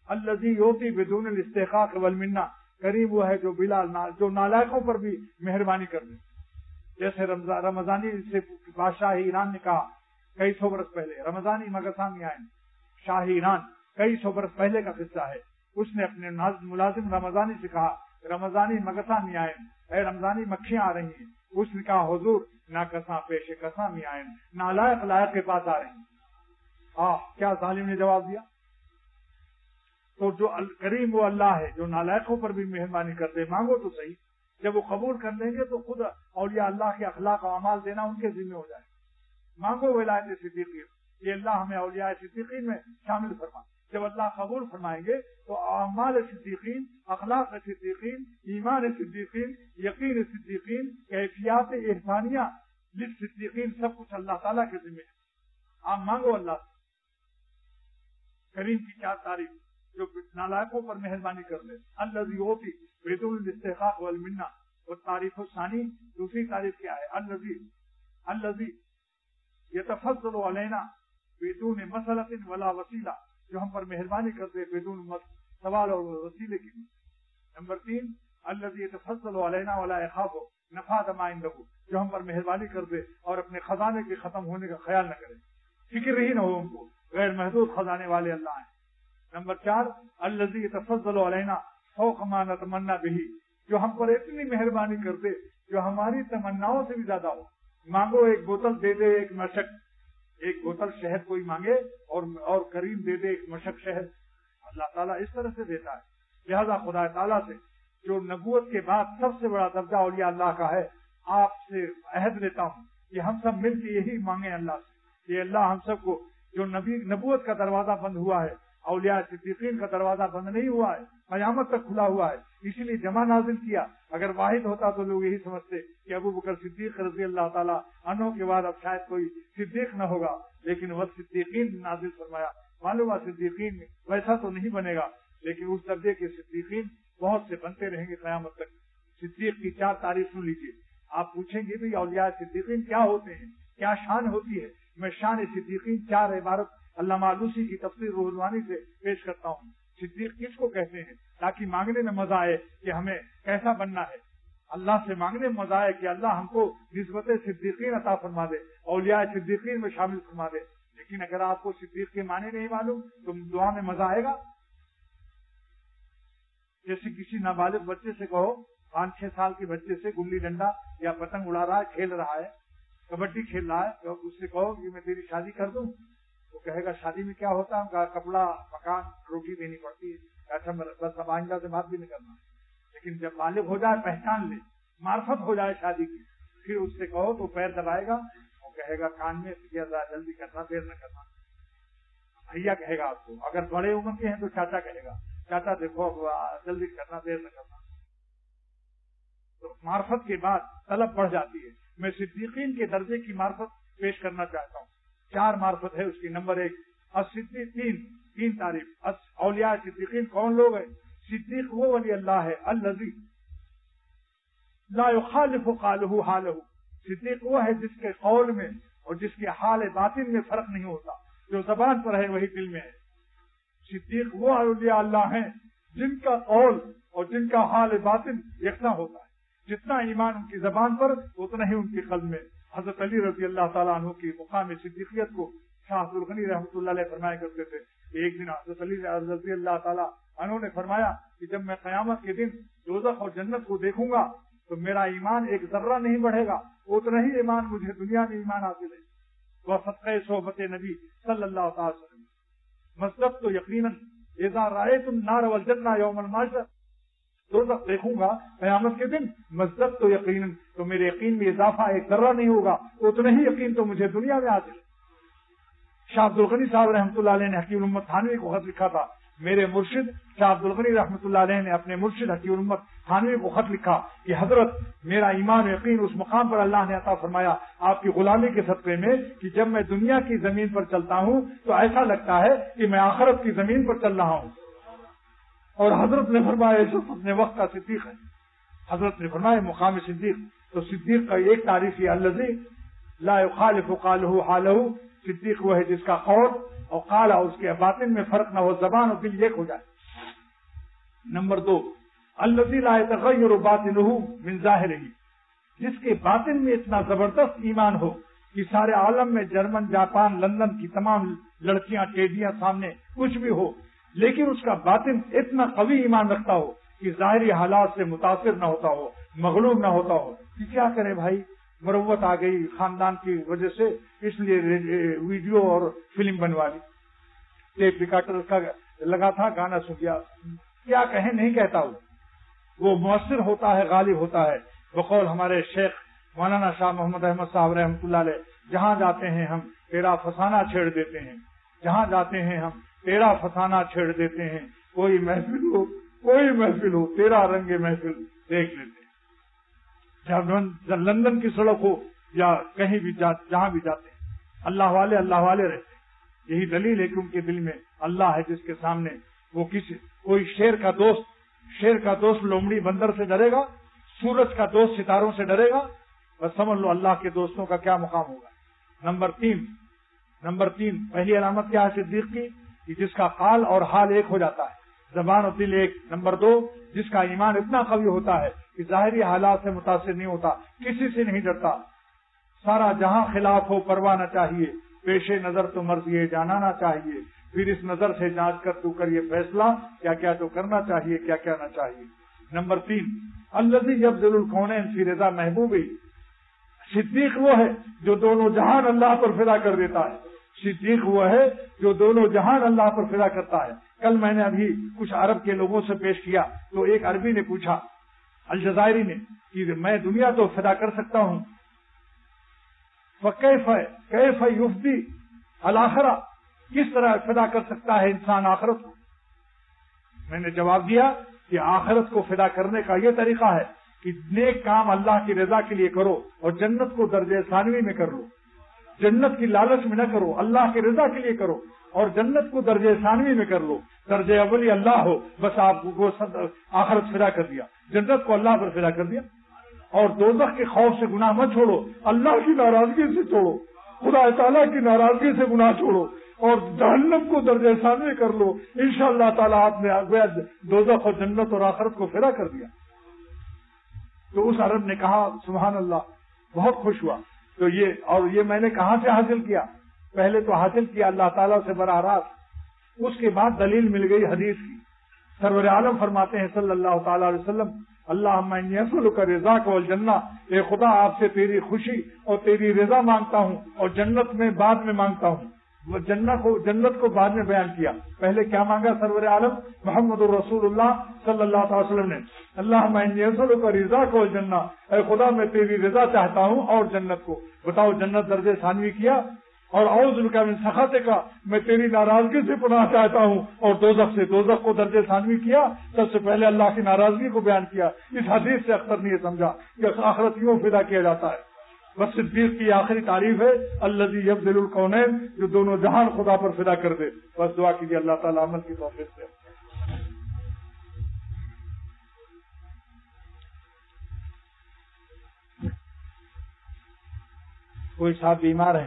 الذی یعطی بدون الاستحقاق والمنہ. کریم وہ ہے جو نالائقوں پر بھی مہربانی کر دے. جیسے رمضانی سے بادشاہ ایران نے کہا کئی سو برس پہلے، رمضانی مگسامی آئے شاہ ایران، کئی سو برس پہلے کا قصہ ہے. اس نے اپنے ملازم رمضانی سے کہا رمضانی مگسامی آئے، اے رمضانی مکھیاں آ رہی ہیں. اس نے کہا حضور نہ کساں پیش کسامی آئے، نالائق لائق کے پاس آ رہی ہیں. کیا ظالم نے جواب دیا. تو جو کریم وہ اللہ ہے جو نالائقوں پر بھی مہربانی کرتے. مانگو تو صحیح، جب وہ قبول کر لیں گے تو خود اولیاء اللہ کے اخلاق و اعمال دینا ان کے ذمہ ہو جائے. مانگو ولایت صدیقین، یہ اللہ ہمیں اولیاء صدیقین میں شامل فرما. جب اللہ قبول فرمائیں گے تو اعمال صدیقین، اخلاق صدیقین، ایمان صدیقین، یقین صدیقین، کیفیات احسانیہ للصدیقین، سب کچھ اللہ تعالیٰ کے ذمہ ہے. آپ مانگو اللہ سے. کریم کی 4 تعریف جو نالائقوں پر مہربانی کر لے. الذی یعطی بدون الاستحقاق والمنہ. اور تعریف الثانی، دوسری تعریف کیا ہے؟ الذی یتفضل علینا بدون مسئلۃ ولا وسیلہ. جو ہم پر مہربانی کرتے بدون سوال اور وسیلے کی. نمبر 3 الذی یتفضل علینا ولا یخاف نفاذ ما عنده. جو ہم پر مہربانی کر دے اور اپنے خزانے کے ختم ہونے کا خیال نہ کرے، فکر ہی نہ ہو ان کو. غیر محدود خزانے والے اللہ ہیں. نمبر 4 الذی یتفضل علینا فوق ما نتمنى به. جو ہم پر اتنی مہربانی کر دے جو ہماری تمناؤں سے بھی زیادہ ہو. مانگو ایک بوتل دے دے ایک مشک، ایک بوتل شہد کوئی مانگے اور کریم دے دے ایک مشک شہد. اللہ تعالیٰ اس طرح سے دیتا ہے. لہذا خدا تعالیٰ سے جو نبوت کے بعد سب سے بڑا درجہ اولیاء اللہ کا ہے، آپ سے عہد لیتا ہوں کہ ہم سب مل کے یہی مانگیں اللہ سے کہ اللہ ہم سب کو جو نبوت کا دروازہ بند ہوا ہے اولیاء صدیقین کا دروازہ بند نہیں ہوا ہے، قیامت تک کھلا ہوا ہے، اسی لیے جمع نازل کیا۔ اگر واحد ہوتا تو لوگ یہی سمجھتے کہ ابو بکر صدیق رضی اللہ تعالیٰ عنہ کے بعد اب شاید کوئی صدیق نہ ہوگا، لیکن وہ صدیقین نازل فرمایا۔ معلوم ہے صدیقین ویسا تو نہیں بنے گا، لیکن اس درجے کے صدیقین بہت سے بنتے رہیں گے قیامت تک۔ صدیق کی 4 تعریف سن لیجیے۔ آپ پوچھیں گے بھی اولیاء صدیقین کیا ہوتے ہیں، کیا شان ہوتی ہے؟ میں شان صدیقین 4 عبارت علامہ آلوسی کی تفسیر روح المعانی سے پیش کرتا ہوں۔ صدیق کس کو کہتے ہیں؟ تاکہ مانگنے میں مزہ آئے کہ ہمیں کیسا بننا ہے، اللہ سے مانگنے میں مزہ آئے کہ اللہ ہم کو نسبت صدیقین عطا فرما دے، اولیاء صدیقین میں شامل فرما دے۔ لیکن اگر آپ کو صدیق کے معنی نہیں معلوم تو دعا میں مزہ آئے گا؟ جیسے کسی نابالغ بچے سے کہو، 5-6 سال کے بچے سے گلی ڈنڈا یا پتنگ اڑا رہا ہے، کھیل رہا ہے، کبڈی کھیل رہا ہے، تو اس سے کہو کہ میں تیری شادی کر دوں، وہ کہے گا شادی میں کیا ہوتا ہے؟ کپڑا، مکان، روٹی دینی پڑتی ہے، اچھا بس اب آئندہ سے بات بھی نہیں کرنا۔ لیکن جب بالغ ہو جائے، پہچان لے، معرفت ہو جائے شادی کی، پھر اس سے کہو تو پیر دبائے گا، وہ کہے گا کان میں جلدی کرنا، دیر نہ کرنا، بھیا کہے گا آپ کو۔ اگر بڑے عمر کے ہیں تو چاچا کہے گا، چاچا دیکھو جلدی کرنا، دیر نہ کرنا۔ تو معرفت کے بعد طلب بڑھ جاتی ہے۔ میں صدیقین کے درجے کی معرفت پیش کرنا چاہتا ہوں۔ 4 معرفت ہے اس کی۔ نمبر 1 الصدیقین، 3 تعریف۔ اولیاء صدیقین کون لوگ ہیں؟ صدیق وہ ولی اللہ ہے الذی لا یخالف قولہ حالہ۔ صدیق وہ ہے جس کے قول میں اور جس کے حال باطن میں فرق نہیں ہوتا، جو زبان پر ہے وہی دل میں ہے۔ صدیق وہ اولیاء اللہ ہیں جن کا قول اور جن کا حال باطن یکساں ہوتا ہے، جتنا ایمان ان کی زبان پر اتنا ہی ان کے قلب میں۔ حضرت علی رضی اللہ تعالیٰ عنہ کی مقام صدیقیت کو شاہ عبد الغنی رحمۃ اللہ علیہ فرمایا کرتے تھے کہ ایک دن حضرت علی رضی اللہ تعالیٰ عنہ نے فرمایا کہ جب میں قیامت کے دن دوزخ اور جنت کو دیکھوں گا تو میرا ایمان ایک ذرہ نہیں بڑھے گا، اتنا ہی ایمان مجھے دنیا میں ایمان حاصل ہے۔ وہ صدقہ صحبت نبی صلی اللہ تعالی وسلم مصدق تو یقیناً اذا رأیتم النار والجنہ یوم المحشر، دوزخ دیکھوں گا قیامت کے دن، مصدق تو یقیناً، تو میرے یقین میں اضافہ ایک ذرہ نہیں ہوگا، اتنا ہی یقین تو مجھے دنیا میں حاصل ہے۔ شاہ عبد الغنی صاحب رحمۃ اللہ علیہ نے حکیم الامت تھانوی کو خط لکھا تھا۔ میرے مرشد شاہ عبد الغنی رحمۃ اللہ علیہ نے اپنے مرشد حکیم الامت تھانوی کو خط لکھا کہ حضرت میرا ایمان و یقین اس مقام پر اللہ نے عطا فرمایا آپ کی غلامی کے صدقے میں کہ جب میں دنیا کی زمین پر چلتا ہوں تو ایسا لگتا ہے کہ میں آخرت کی زمین پر چل رہا ہوں۔ اور حضرت نے فرمایا یوسف اپنے وقت کا صدیق ہے، حضرت نے فرمایا مقام صدیق۔ تو صدیق کا ایک تعریف یہ الذی لا یخالف قولہ حالہ، صدیق وہ ہے جس کا قول اور قال اور اس کے باطن میں فرق نہ ہو، زبان اور دل ایک ہو جائے۔ نمبر 2 الذی لا یتغیر باطنہ من ظاہرہ، جس کے باطن میں اتنا زبردست ایمان ہو کہ سارے عالم میں جرمن، جاپان، لندن کی تمام لڑکیاں، ٹیڈیاں سامنے کچھ بھی ہو، لیکن اس کا باطن اتنا قوی ایمان رکھتا ہو کہ ظاہری حالات سے متاثر نہ ہوتا ہو، مغلوب نہ ہوتا ہو کہ کیا کرے بھائی، مروت آ گئی خاندان کی وجہ سے، اس لیے ویڈیو اور فلم بنوا لی، ٹیپ ریکارڈر کا لگا تھا، گانا سن گیا، کیا کہیں نہیں کہتا وہ مؤثر ہوتا ہے، غالب ہوتا ہے۔ بقول ہمارے شیخ مولانا شاہ محمد احمد صاحب رحمۃ اللہ علیہ، جہاں جاتے ہیں ہم تیرا فسانہ چھیڑ دیتے ہیں، جہاں جاتے ہیں ہم تیرا فسانہ چھیڑ دیتے ہیں، کوئی محفل ہو تیرا رنگ محفل دیکھ لیتے ہیں۔ جب لندن کی سڑک ہو یا کہیں بھی جہاں بھی جاتے ہیں، اللہ والے رہتے ہیں۔ یہی دلیل ہے کہ ان کے دل میں اللہ ہے، جس کے سامنے وہ کوئی شیر کا دوست لومڑی بندر سے ڈرے گا، سورج کا دوست ستاروں سے ڈرے گا، بس سمجھ لو اللہ کے دوستوں کا کیا مقام ہوگا۔ نمبر 3 پہلی علامت کیا ہے صدیق کی؟ کہ جس کا قال اور حال ایک ہو جاتا ہے، زبان اور دل ایک۔ نمبر 2 جس کا ایمان اتنا قوی ہوتا ہے کہ ظاہری حالات سے متاثر نہیں ہوتا، کسی سے نہیں ڈرتا، سارا جہاں خلاف ہو پرواہ نہ چاہیے، پیش نظر تو مرض یہ جانانا چاہیے، پھر اس نظر سے جانچ کر تو کر یہ فیصلہ کیا کیا تو کرنا چاہیے، کیا کیا نہ چاہیے۔ نمبر 3 الذی یبذل الکونین فی رضا محبوبہ، صدیق وہ ہے جو دونوں جہان اللہ پر فدا کر دیتا ہے، صدیق وہ ہے جو دونوں جہان اللہ پر فدا کرتا ہے۔ کل میں نے ابھی کچھ عرب کے لوگوں سے پیش کیا تو ایک عربی نے پوچھا، الجزائری نے، کہ میں دنیا تو فدا کر سکتا ہوں، فکیف یفدی الآخرہ، کس طرح فدا کر سکتا ہے انسان آخرت کو؟ میں نے جواب دیا کہ آخرت کو فدا کرنے کا یہ طریقہ ہے کہ نیک کام اللہ کی رضا کے لیے کرو اور جنت کو درجہ ثانوی میں کر لو. جنت کی لالچ میں نہ کرو، اللہ کی رضا کے لیے کرو اور جنت کو درجہ ثانوی میں کر لو. درجہ اولی اللہ ہو، بس آپ کو آخرت فدا کر دیا، جنت کو اللہ پر فدا کر دیا. اور دوزخ کے خوف سے گناہ مت چھوڑو، اللہ کی ناراضگی سے چھوڑو، خدا تعالیٰ کی ناراضگی سے گناہ چھوڑو اور جہنم کو درجہ ثانوی کر لو. انشاءاللہ تعالیٰ آپ نے دوزخ اور جنت اور آخرت کو فدا کر دیا. تو اس عرب نے کہا سبحان اللہ، بہت خوش ہوا. تو یہ میں نے کہاں سے حاصل کیا؟ پہلے تو حاصل کیا اللہ تعالیٰ سے براہ راست، اس کے بعد دلیل مل گئی حدیث کی. سرور عالم فرماتے ہیں صلی اللہ تعالی علیہ وسلم، اللہم انی اسألک رضاک والجنہ، اے خدا آپ سے تیری خوشی اور تیری رضا مانگتا ہوں اور جنت میں بعد میں مانگتا ہوں. وہ جنت کو بعد میں بیان کیا. پہلے کیا مانگا سرور عالم محمد الرسول اللہ صلی اللہ تعالی وسلم نے؟ اللہم انی اسألک رضاک والجنہ، اے خدا میں تیری رضا چاہتا ہوں اور جنت کو. بتاؤ جنت درجہ ثانوی کیا. اور اعوذ بک من سخطک، میں تیری ناراضگی سے پناہ چاہتا ہوں اور دوزخ سے، دوزخ کو درجہ ثانوی کیا. سب سے پہلے اللہ کی ناراضگی کو بیان کیا. اس حدیث سے اختر نے یہ سمجھا کہ آخرت یوں فدا کیا جاتا ہے. بس صدیق کی آخری تعریف ہے الذی یبذل الکونین، جو دونوں جہان خدا پر فدا کر دے. بس دعا کیجیے اللہ تعالیٰ عمل کی توفیق دے. کوئی صاحب بیمار ہیں،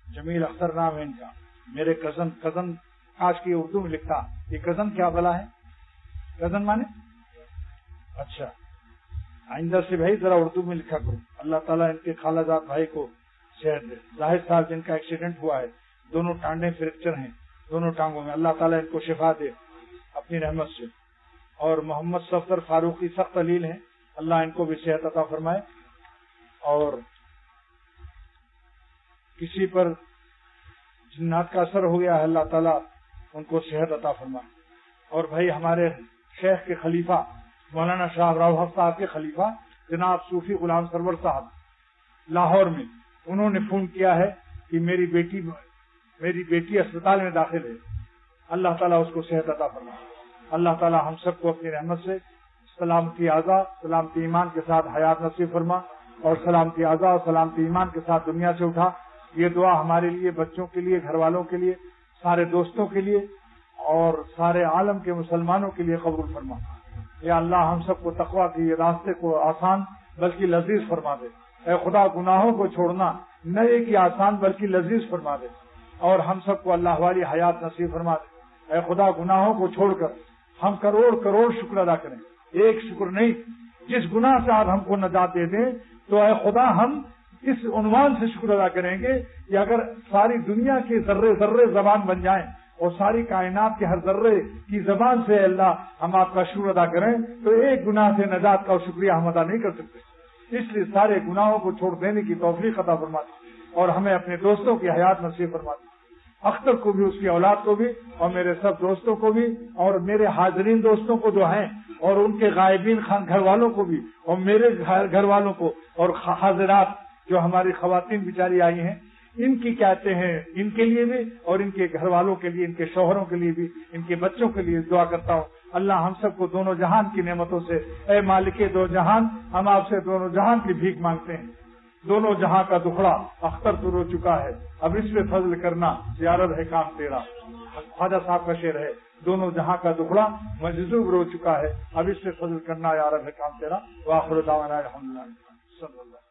جمیل اختر نام ہے ان کا، میرے کزن کاش کی اردو میں لکھتا. یہ کزن کیا بلا ہے؟ کزن مانے اچھا، آئندہ سے بھائی ذرا اردو میں لکھا کرو. اللہ تعالیٰ ان کے خالہ جات بھائی کو صحت دے. زاہد صاحب جن کا ایکسیڈنٹ ہوا ہے، دونوں ٹانڈیں فریکچر ہیں دونوں ٹانگوں میں، اللہ تعالیٰ ان کو شفا دے اپنی رحمت سے. اور محمد صفدر فاروقی سخت علیل ہیں، اللہ ان کو بھی صحت عطا فرمائے. اور کسی پر جنات کا اثر ہو گیا ہے، اللہ تعالیٰ ان کو صحت عطا فرمائے. اور بھائی ہمارے شیخ کے خلیفہ مولانا شاہ راؤ حق صاحب کے خلیفہ جناب صوفی غلام سرور صاحب لاہور میں، انہوں نے فون کیا ہے کہ میری بیٹی اسپتال میں داخل ہے، اللہ تعالیٰ اس کو صحت عطا فرمائے. اللہ تعالیٰ ہم سب کو اپنی رحمت سے سلامتی اعضاء، سلامتی ایمان کے ساتھ حیات نصیب فرما اور سلامتی اعضاء اور سلامتی ایمان کے ساتھ دنیا سے اٹھا. یہ دعا ہمارے لیے، بچوں کے لیے، گھر والوں کے لیے، سارے دوستوں کے لیے اور سارے عالم کے مسلمانوں کے لیے قبول فرما. یا اللہ ہم سب کو تقویٰ کی راستے کو آسان بلکہ لذیذ فرما دے. اے خدا گناہوں کو چھوڑنا نہ ایک ہی آسان بلکہ لذیذ فرما دے اور ہم سب کو اللہ والی حیات نصیب فرما دے. اے خدا گناہوں کو چھوڑ کر ہم کروڑ شکر ادا کریں، ایک شکر نہیں. جس گناہ سے آپ ہم کو نجات دے دیں تو اے خدا ہم اس عنوان سے شکر ادا کریں گے کہ اگر ساری دنیا کے ذرے ذرے زبان بن جائیں اور ساری کائنات کے ہر ذرے کی زبان سے اللہ ہم آپ کا شکر ادا کریں تو ایک گناہ سے نجات کا شکریہ ہم ادا نہیں کر سکتے. اس لیے سارے گناہوں کو چھوڑ دینے کی توفیق عطا فرماتی اور ہمیں اپنے دوستوں کی حیات نصیب فرماتی. اختر کو بھی، اس کی اولاد کو بھی اور میرے سب دوستوں کو بھی اور میرے حاضرین دوستوں کو جو ہیں اور ان کے غائبین گھر والوں کو بھی اور میرے گھر والوں کو اور حاضرات جو ہماری خواتین بیچاری آئی ہیں ان کی کہتے ہیں ان کے لیے بھی اور ان کے گھر والوں کے لیے، ان کے شوہروں کے لیے بھی، ان کے بچوں کے لیے دعا کرتا ہوں. اللہ ہم سب کو دونوں جہان کی نعمتوں سے، اے مالک دو جہان، ہم آپ سے دونوں جہان کی بھیک مانگتے ہیں. دونوں جہاں کا دکھڑا اختر تو رو چکا ہے، اب اس پہ فضل کرنا زیارت ہے کام تیرا. خواجہ صاحب کا شعر ہے، دونوں جہاں کا دکھڑا مجذوب رو چکا ہے، اب اس پہ فضل کرنا یارب ہے کام تیرا. وآخر دعوانا الحمدللہ صلی اللہ